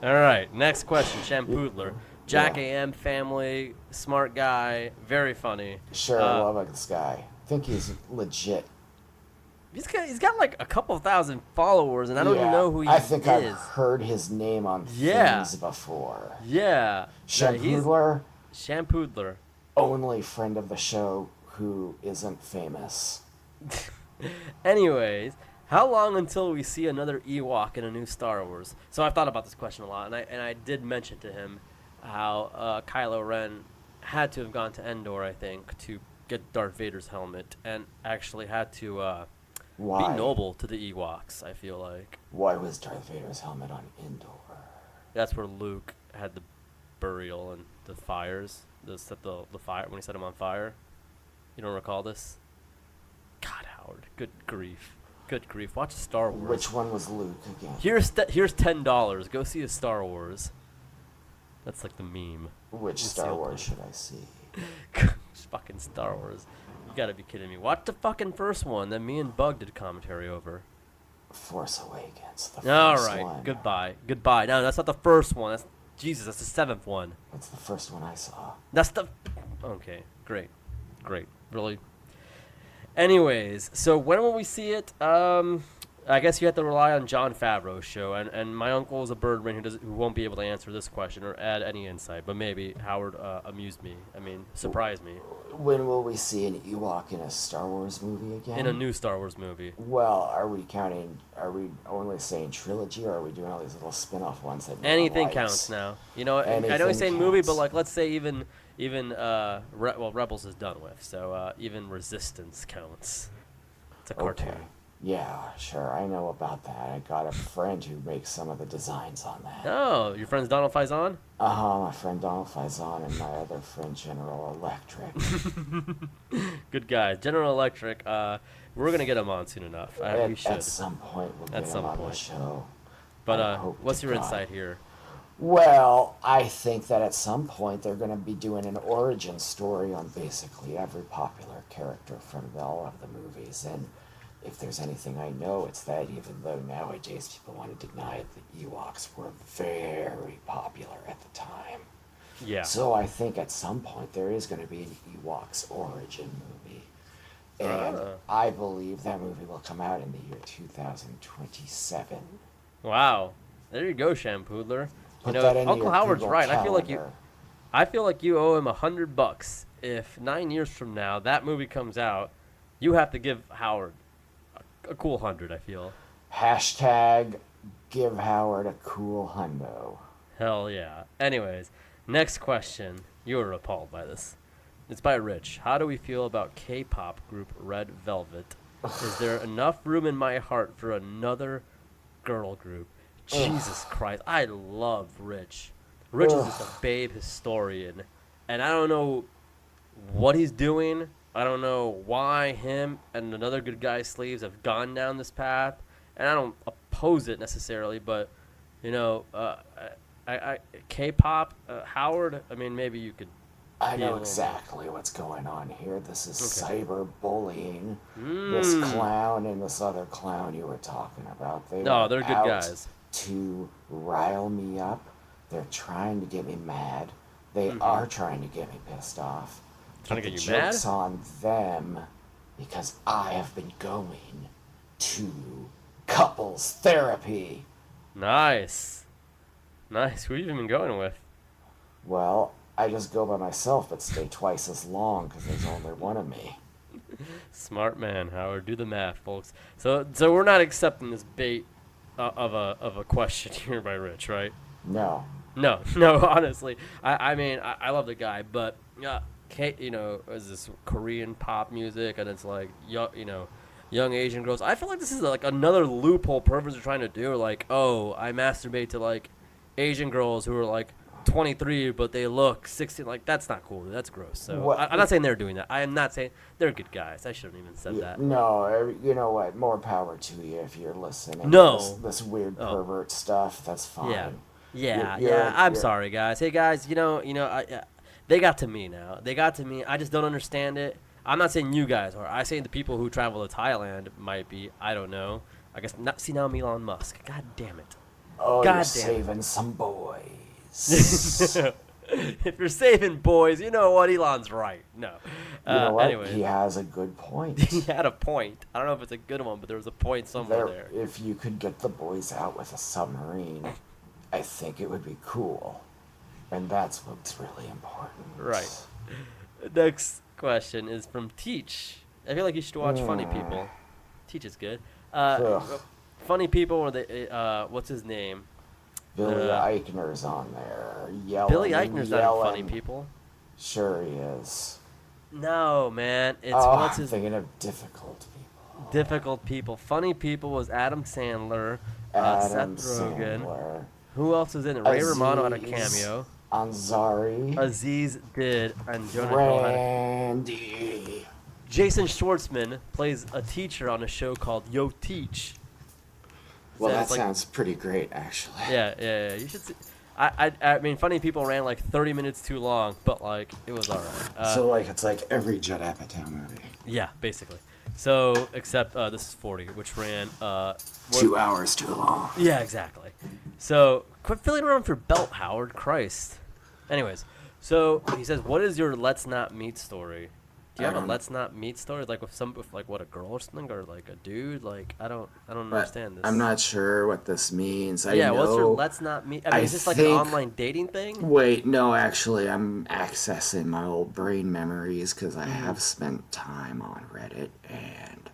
All right. Next question. Shampoodler. Jack Yeah. AM family, smart guy, very funny. Sure, I love this guy. I think he's legit. He's got like a couple thousand followers, and I don't even know who he I think is. I've heard his name on Yeah. things before. Yeah. He's Shampoodler, Shampoodler. only friend of the show who isn't famous. Anyways, how long until we see another Ewok in a new Star Wars? So I've thought about this question a lot, and I did mention to him how Kylo Ren had to have gone to Endor, I think, to get Darth Vader's helmet, and actually had to Why? be noble to the Ewoks, I feel like. Why was Darth Vader's helmet on Endor? That's where Luke had the burial and the fires, the fire when he set him on fire. You don't recall this? God, Howard, good grief. Good grief. Watch Star Wars. Which one was Luke again? Here's $10. Go see a Star Wars. That's like the meme. Which You Star see Wars should I see? Fucking Star Wars. You gotta be kidding me. Watch the fucking first one that me and Bug did commentary over. Force Awakens. The All first right. one. Goodbye. No, that's not the first one. That's Jesus. That's the seventh one. That's the first one I saw. That's the. Okay. Great. Really. Anyways, so when will we see it? I guess you have to rely on Jon Favreau's show, and my uncle is a bird brain who won't be able to answer this question or add any insight. But maybe Howard amused me. I mean, surprised me When will we see an Ewok in a Star Wars movie again? in a new Star Wars movie. Well, are we only saying trilogy, or are we doing all these little spin-off ones that no one Anything likes? counts now. I know he's Anything saying movie, but counts. like let's say even Rebels is done with, so even Resistance counts. It's a cartoon. Okay. Yeah, sure. I know about that. I got a friend who makes some of the designs on that. Oh, your friend's Donald Faison? My friend Donald Faison and my other friend General Electric. Good guys. General Electric. We're gonna get him on soon enough. We should. At some point, we'll At get some him on point. the show. But I hope what's to your God. insight here? Well, I think that at some point they're going to be doing an origin story on basically every popular character from all of the movies. And if there's anything I know, it's that even though nowadays people want to deny it, the Ewoks were very popular at the time. Yeah. So I think at some point there is going to be an Ewoks origin movie. And I believe that movie will come out in the year 2027. Wow. There you go, Shampoodler. Put that in Uncle your Howard's Google right. Calendar. I feel like you owe him $100. If 9 years from now that movie comes out, you have to give Howard a cool 100. I feel. Hashtag give Howard a cool hundo. Hell yeah. Anyways, next question. You were appalled by this. It's by Rich. How do we feel about K-pop group Red Velvet? Is there enough room in my heart for another girl group? Jesus Christ. I love Rich. Rich is just a babe historian. And I don't know what he's doing. I don't know why him and another good guy sleeves have gone down this path. And I don't oppose it necessarily, but, you know, K-pop, Howard, I mean, maybe you could. I know exactly what's going on here. This is cyberbullying. This clown and this other clown you were talking about. They're good guys. To rile me up. They're trying to get me mad. They are trying to get me pissed off. Trying to get you mad? mad? The joke's on them because I have been going to couples therapy. Nice. Who have you been going with? Well, I just go by myself, but stay twice as long because there's only one of me. Smart man, Howard. Do the math, folks. So we're not accepting this bait of a question here by Rich, right? No. No. Honestly, I mean, I love the guy, but you know, is this Korean pop music, and it's like young Asian girls. I feel like this is like another loophole perverts are trying to do. Like, oh, I masturbate to like Asian girls who are like 23, but they look 16. Like, that's not cool. That's gross. So I'm not saying they're doing that. I am not saying they're good guys. I shouldn't even said that. No, you know what? More power to you if you're listening. No, this weird pervert stuff. That's fine. Yeah. I'm sorry, guys. Hey, guys. You know. They got to me now. They got to me. I just don't understand it. I'm not saying you guys are. I say the people who travel to Thailand might be. I don't know. I guess not. See, now I'm Elon Musk. God damn it. Oh, you're saving some boys. If you're saving boys, you know what? Elon's right. No. You know what? Anyway. He has a good point. He had a point. I don't know if it's a good one, but there was a point somewhere there. If you could get the boys out with a submarine, I think it would be cool. And that's what's really important. Right. Next question is from Teach. I feel like you should watch Funny People. Teach is good. Funny People, or what's his name? Billy Eichner's on there. Yelling. Billy Eichner's not in Funny People. Sure he is. No, man. It's I'm thinking of Difficult People. Difficult People. Funny People was Adam Sandler, Seth Rogen. Who else was in it? Ray Romano had a cameo. Ansari. Aziz did, and Jonah Hill had Randy. Jason Schwartzman plays a teacher on a show called Yo Teach. Well, that sounds pretty great, actually. Yeah. You should see. I mean, Funny People ran like 30 minutes too long, but like it was alright. So like it's like every Judd Apatow movie. Yeah, basically. So except this is 40, which ran 2 hours too long. Yeah, exactly. So quit filling around for belt, Howard. Christ. Anyways, so he says, "What is your let's not meet story?" Do you have a let's not meet story, like with what, a girl or something, or like a dude? Like I don't understand this. I'm not sure what this means. What's your let's not meet? I mean, is this like an online dating thing? Wait, no, actually, I'm accessing my old brain memories because I have spent time on Reddit, and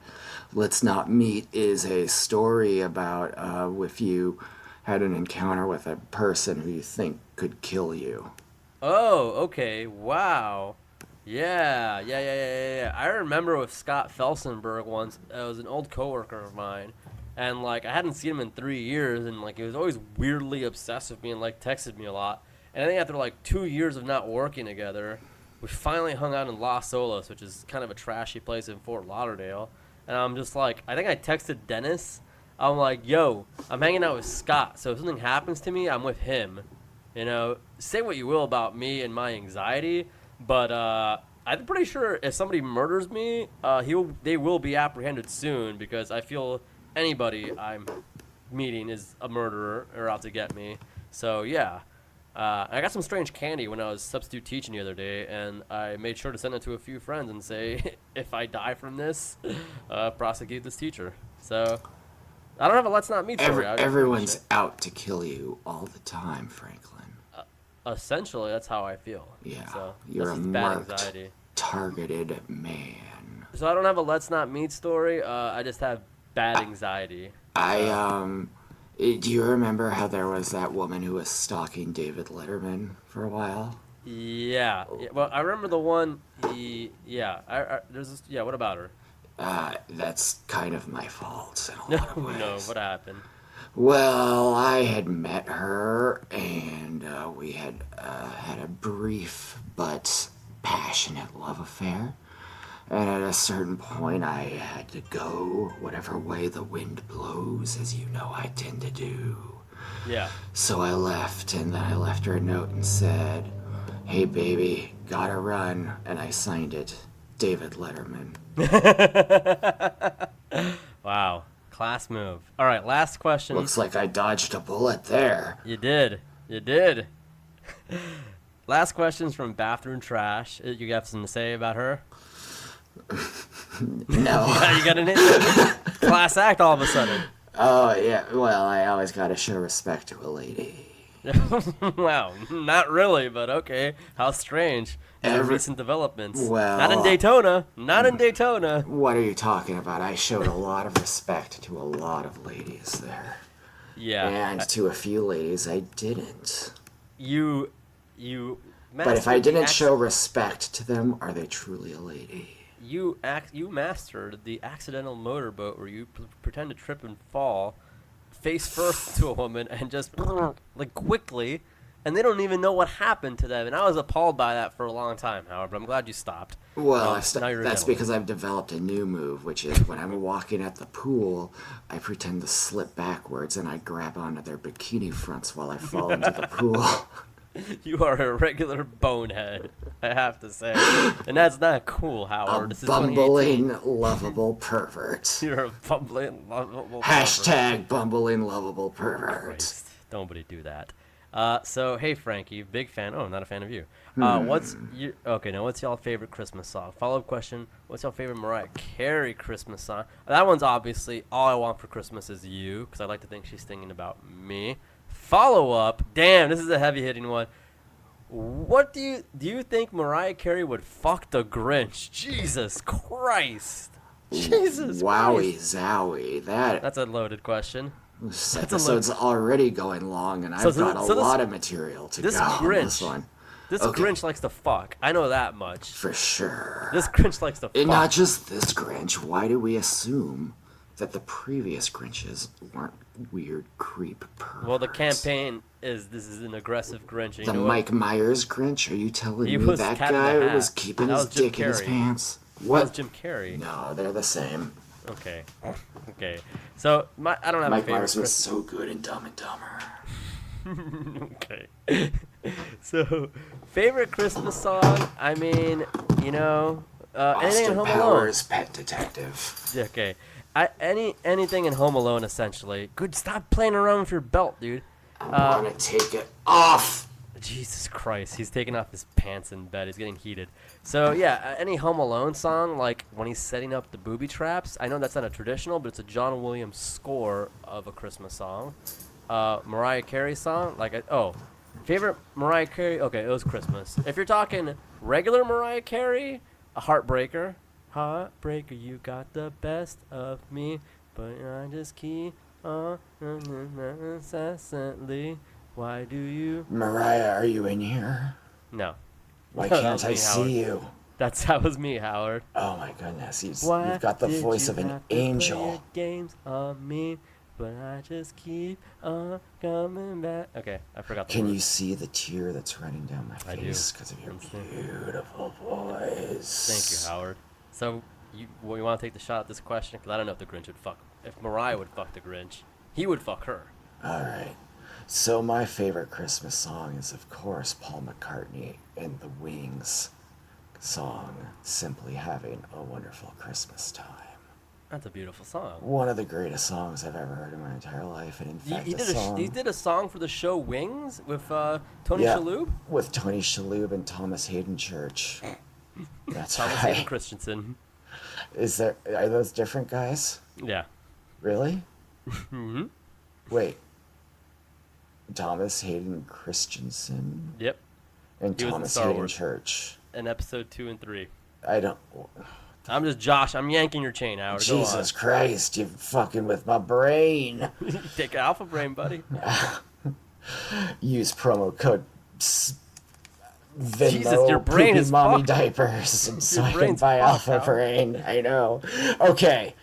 let's not meet is a story about if you had an encounter with a person who you think could kill you. Oh, okay. Wow. Yeah. I remember with Scott Felsenberg once. It was an old coworker of mine, and like I hadn't seen him in 3 years, and like he was always weirdly obsessed with me and like texted me a lot. And I think after like 2 years of not working together, we finally hung out in Las Olas, which is kind of a trashy place in Fort Lauderdale. And I'm just like, I think I texted Dennis. I'm like, yo, I'm hanging out with Scott, so if something happens to me, I'm with him. You know, say what you will about me and my anxiety, but I'm pretty sure if somebody murders me, they will be apprehended soon, because I feel anybody I'm meeting is a murderer or out to get me. So yeah, I got some strange candy when I was substitute teaching the other day, and I made sure to send it to a few friends and say, if I die from this, prosecute this teacher. So I don't have a let's not meet story. Everyone's out to kill you all the time, Franklin. Essentially, that's how I feel. Yeah, So you're that's a just bad marked, anxiety. targeted man. So I don't have a let's not meet story. I just have bad anxiety. Do you remember how there was that woman who was stalking David Letterman for a while? Yeah. Well, I remember the one. There's this. Yeah. What about her? That's kind of my fault in a lot of ways. No. What happened? Well, I had met her, and we had had a brief but passionate love affair. And at a certain point, I had to go whatever way the wind blows, as you know I tend to do. Yeah. So I left, and then I left her a note and said, "Hey, baby, gotta run." And I signed it, David Letterman. Wow. Class move. All right, last question. Looks like I dodged a bullet there. You did. Last question's from Bathroom Trash. You have something to say about her? No. You got an class act all of a sudden. Oh, yeah. Well, I always gotta show respect to a lady. Wow, not really, but okay. How strange. Recent developments. Well, not in Daytona. Not in Daytona. What are you talking about? I showed a lot of respect to a lot of ladies there. Yeah. And to a few ladies, I didn't. You. But if I didn't show respect to them, are they truly a lady? You mastered the accidental motorboat where you pretend to trip and fall, face first to a woman, and just like quickly, and they don't even know what happened to them. And I was appalled by that for a long time, Howard. But I'm glad you stopped. Well, now you're that's because I've developed a new move, which is when I'm walking at the pool, I pretend to slip backwards and I grab onto their bikini fronts while I fall into the pool. You are a regular bonehead, I have to say. And that's not cool, Howard. This is bumbling, lovable pervert. You're a bumbling, lovable Hashtag bumbling, lovable pervert. Christ. Nobody do that. So, hey, Frankie, big fan. Oh, not a fan of you. What's y'all favorite Christmas song? Follow-up question, what's y'all favorite Mariah Carey Christmas song? That one's obviously All I Want for Christmas Is You, because I like to think she's thinking about me. Follow-up, damn, this is a heavy-hitting one. What do you think Mariah Carey would fuck the Grinch? Jesus Christ. Jesus Wowie Christ. Zowie. That's a loaded question. This episode's already going long, and I've got a lot of material to go on this one. This Grinch likes to fuck. I know that much. For sure. This Grinch likes to fuck. And not just this Grinch. Why do we assume that the previous Grinches weren't weird creep perverts? Well, the campaign is this is an aggressive Grinch. And the Mike Myers Grinch? Are you telling me was that Cat in guy the Hat. was keeping That his was Jim dick in his Carrey. pants? That What? was Jim Carrey. No, they're the same. Okay. So I don't have Mike a favorite. Myers was so good in Dumb and Dumber. Okay. So, favorite Christmas song? I mean, anything in Austin Home Powers, Pet Detective. Alone. Okay. Anything in Home Alone, essentially. Good. Stop playing around with your belt, dude. I want to take it off. Jesus Christ, he's taking off his pants in bed. He's getting heated. So, yeah, any Home Alone song, like when he's setting up the booby traps. I know that's not a traditional, but it's a John Williams score of a Christmas song. Mariah Carey song, favorite Mariah Carey. Okay, it was Christmas. If you're talking regular Mariah Carey, a Heartbreaker. Heartbreaker, you got the best of me, but I just keep on incessantly. Why do you? Mariah, are you in here? No. Why That can't was I me, see Howard. you? That was me, Howard. Oh my goodness, Why you've got the did voice you of an have to play angel. your games on me, but I just keep on coming back. Okay, I forgot the Can words. you see the tear that's running down my I do. face because of your Instantly. beautiful voice? Thank you, Howard. So, you want to take the shot at this question? Because I don't know if the Grinch would fuck. If Mariah would fuck the Grinch, he would fuck her. All right. So my favorite Christmas song is, of course, Paul McCartney and the Wings song, Simply Having a Wonderful Christmas Time. That's a beautiful song. One of the greatest songs I've ever heard in my entire life, and in fact, He the did a song for the show Wings with Tony Yeah. Shalhoub. with Tony Shalhoub and Thomas Hayden Church. That's Thomas Hayden right. Christensen. Are those different guys? Yeah. Really? Mm-hmm. Wait. Thomas Hayden Christensen. Yep. And He was in Thomas Star Hayden Wars. Church. In episode 2 and 3. I don't. I'm just Josh. I'm yanking your chain, Howard. Go on. Jesus Christ, you're fucking with my brain. Take Alpha Brain, buddy. Use promo code Venmo, Jesus, your brain poopy is mommy fucked. diapers, and so I can brain's buy fucked, Alpha Hal. Brain. I know. Okay.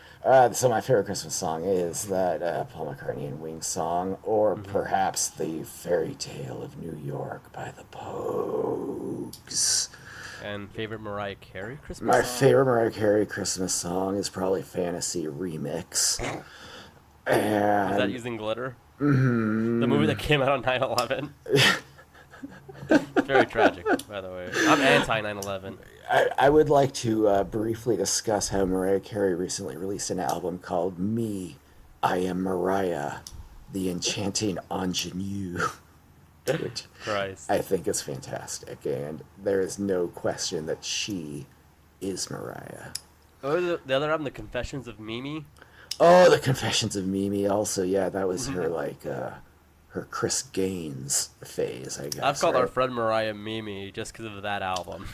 So my favorite Christmas song is that Paul McCartney and Wings song, or perhaps the Fairy Tale of New York by the Pogues. And favorite Mariah Carey Christmas My song? favorite Mariah Carey Christmas song is probably Fantasy Remix. And Is that using glitter? The movie that came out on 9/11. Very tragic, by the way. I'm anti 9/11. I would like to briefly discuss how Mariah Carey recently released an album called Me, I Am Mariah, The Enchanting Ingenue, which Christ. I think is fantastic, and there is no question that she is Mariah. Oh, the other album, The Confessions of Mimi. Oh, The Confessions of Mimi also, yeah, that was her, her Chris Gaines phase, I guess. I've called our right? friend Mariah Mimi just because of that album.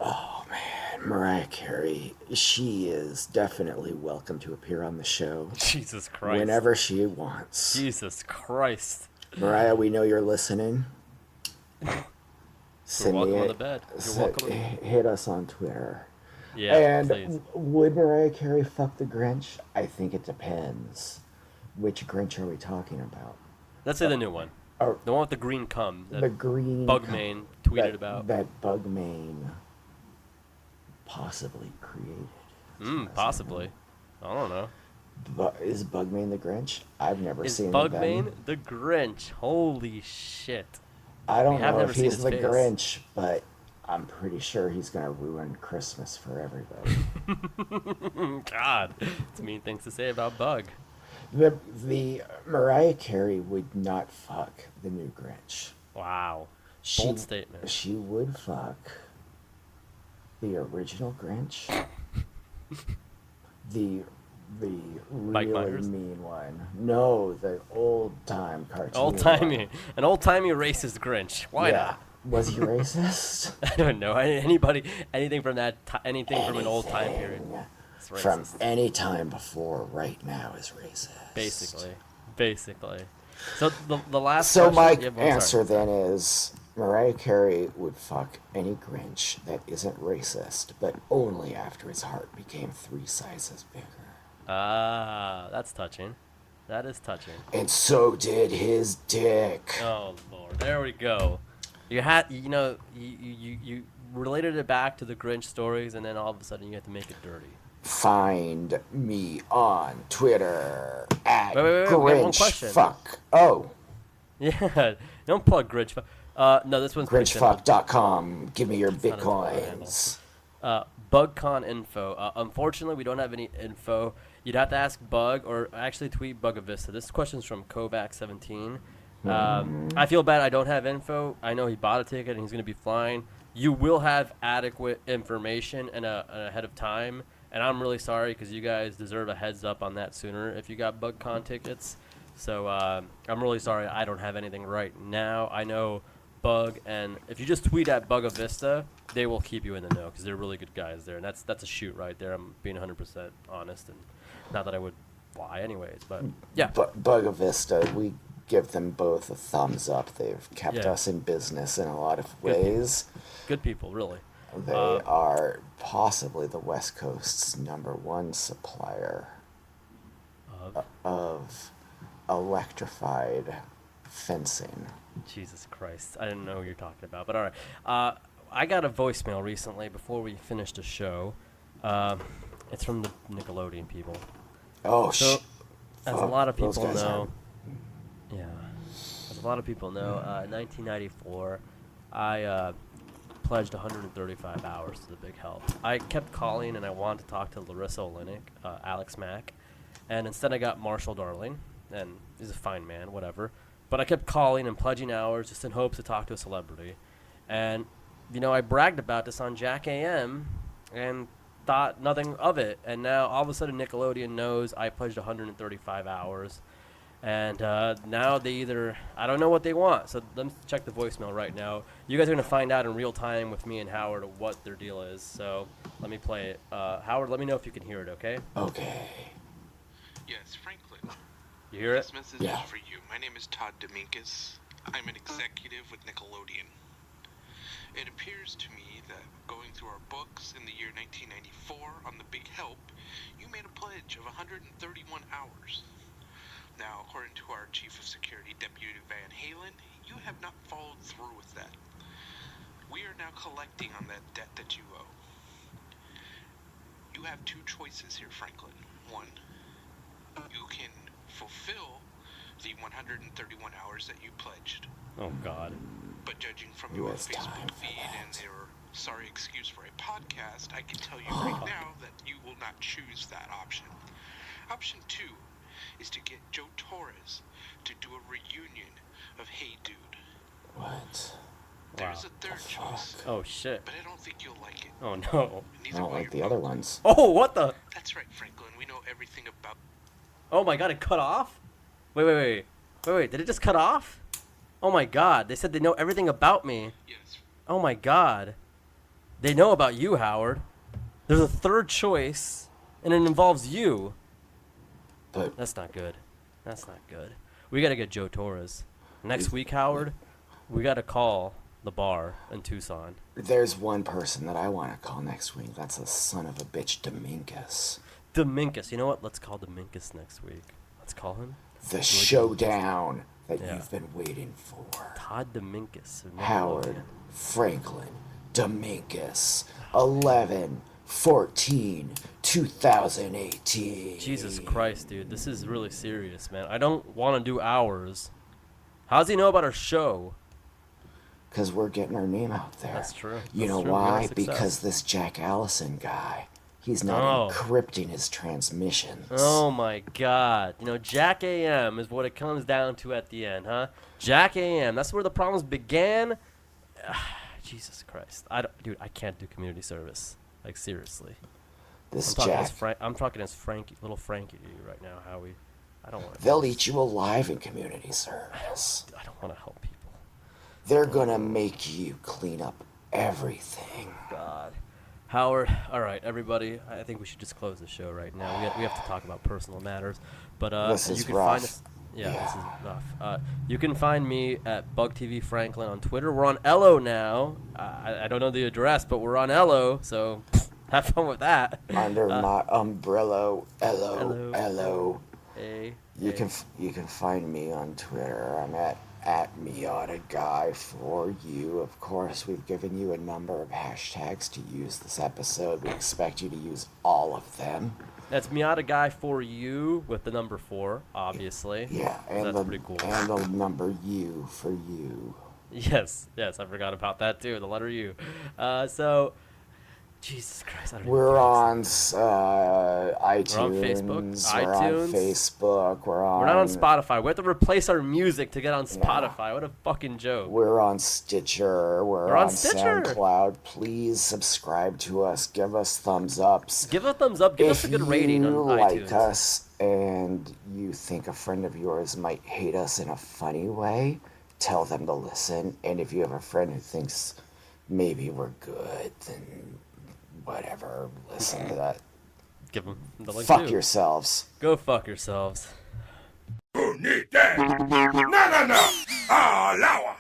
Oh, man, Mariah Carey, she is definitely welcome to appear on the show Jesus Christ. whenever she wants. Jesus Christ. Mariah, we know you're listening. You're Send welcome me on a- the bed. You're se- welcome. Hit us on Twitter. Yeah, And please. would Mariah Carey fuck the Grinch? I think it depends. Which Grinch are we talking about? Let's say the new one. Or The one with the green cum that the green Bugman tweeted that, about. that Bugman possibly created. Possibly. I don't know. Is Bugman the Grinch? I've never Is seen Bugman them. the Grinch? Holy shit. I don't have know never if seen he's his the face. Grinch, but I'm pretty sure he's gonna ruin Christmas for everybody. God. It's mean things to say about Bug. The Mariah Carey would not fuck the new Grinch. Wow. She, Bold statement. She would fuck the original Grinch. the Mike really Myers? mean one. No, the old time cartoon. An old-timey racist Grinch. Why yeah. not? Was he racist? I don't know. Anything from anything from an old time period. It's racist. From any time before right now is racist. Basically. So the last. So my question, yeah, I'm answer sorry. then is Mariah Carey would fuck any Grinch that isn't racist, but only after his heart became 3 sizes bigger. Ah, that's touching. That is touching. And so did his dick. Oh Lord, there we go. You related it back to the Grinch stories, and then all of a sudden you have to make it dirty. Find me on Twitter at Wait, we have one question. GrinchFuck. Oh, Yeah, don't plug Grinch. No, this one's pretty simple. GrinchFuck.com. Give me your not a Twitter bitcoins. BugCon info. Unfortunately, we don't have any info. You'd have to ask Bug or actually tweet Bugavista. This question's from Kovac17. I feel bad I don't have info. I know he bought a ticket and he's going to be flying. You will have adequate information and ahead of time. And I'm really sorry because you guys deserve a heads up on that sooner if you got BugCon tickets. So I'm really sorry I don't have anything right now. I know Bug, and if you just tweet at Bugavista, they will keep you in the know because they're really good guys there. And that's a shoot right there. I'm being 100% honest, and not that I would lie anyways, but yeah. Bugavista, we give them both a thumbs up. They've kept Yeah. us in business in a lot of ways. Good people, really. They are possibly the West Coast's #1 supplier of electrified fencing. Jesus Christ. I didn't know who you're talking about, but all right. I got a voicemail recently before we finished the show. It's from the Nickelodeon people. Oh, So, as a lot of those people guys know, yeah, as a lot of people know, in 1994, I pledged 135 hours to the Big Help. I kept calling and I wanted to talk to Larissa Olenek, Alex Mack, and instead I got Marshall Darling, and he's a fine man, whatever. But I kept calling and pledging hours just in hopes to talk to a celebrity. And, I bragged about this on Jack AM and thought nothing of it. And now all of a sudden Nickelodeon knows I pledged 135 hours. And now they either, I don't know what they want. So let's check the voicemail right now. You guys are going to find out in real time with me and Howard what their deal is. So let me play it. Howard, let me know if you can hear it, okay? Okay. Yes, Franklin. You hear it? This message Yeah. is for you. My name is Todd Deminkus. I'm an executive with Nickelodeon. It appears to me that going through our books in the year 1994 on The Big Help, you made a pledge of 131 hours. Now, according to our Chief of Security, Deputy Van Halen, you have not followed through with that. We are now collecting on that debt that you owe. You have two choices here, Franklin. One, you can fulfill the 131 hours that you pledged. Oh, God. But judging from Who your has time Facebook for feed and that? your sorry excuse for a podcast, I can tell you right now that you will not choose that option. Option 2 is to get Joe Torres to do a reunion of Hey Dude. What? There's a third choice, Oh, shit. but I don't think you'll like it. Oh, no. I Neither don't will like your the other vote. ones. Oh, what the? That's right, Franklin. We know everything about. Oh, my God, it cut off? Wait. Did it just cut off? Oh, my God. They said they know everything about me. Yes. Oh, my God. They know about you, Howard. There's a third choice, and it involves you. But That's not good. That's not good. We got to get Joe Torres. Next week, Howard, we got to call the bar in Tucson. there's one person that I want to call next week. That's the son of a bitch, Deminkus. Deminkus. You know what? Let's call Deminkus next week. Let's call him The showdown that Yeah. you've been waiting for. Todd Deminkus. of Howard Nickelodeon. Franklin Deminkus. 11/14/2018. Jesus Christ, dude. This is really serious, man. I don't want to do hours. How does he know about our show? Because we're getting our name out there. That's true. You That's know true. We have why? success. Because this Jack Allison guy, he's not Oh. encrypting his transmissions. Oh my God. You know, Jack AM is what it comes down to at the end, huh? Jack AM. That's where the problems began. Jesus Christ. Dude, I can't do community service. Like, seriously. This I'm talking Jack, as Frankie, little Frankie to you right now, Howie. I don't want to. they'll eat you alive in community service. I don't want to help people. They're gonna make you clean up everything. God. Howard, all right, everybody. I think we should just close the show right now. We have to talk about personal matters, but This is you can rough. find us. Yeah, this is rough. You can find me at BugTV Franklin on Twitter. We're on Elo now. I don't know the address, but we're on Elo, so have fun with that. Under my umbrella, Hello. hello. Hey, You can find me on Twitter. I'm at Miata Guy for you. Of course, we've given you a number of hashtags to use this episode. We expect you to use all of them. That's Miata Guy for you with the number 4, obviously. Yeah, and That's the pretty cool. and the number U for you. Yes, I forgot about that too. The letter U. So, Jesus Christ, I don't We're even on iTunes. We're on Facebook, We're on iTunes. Facebook. We're We're not on Spotify. We have to replace our music to get on Spotify. What a fucking joke. We're on Stitcher. We're on on Stitcher. SoundCloud. Please subscribe to us. Give us thumbs ups. Give a thumbs up. Give us a good rating on If you like iTunes. us and you think a friend of yours might hate us in a funny way, tell them to listen. And if you have a friend who thinks maybe we're good, then whatever, listen to that. Give them the link Fuck too. yourselves. Go fuck yourselves. Who need that? No. Allow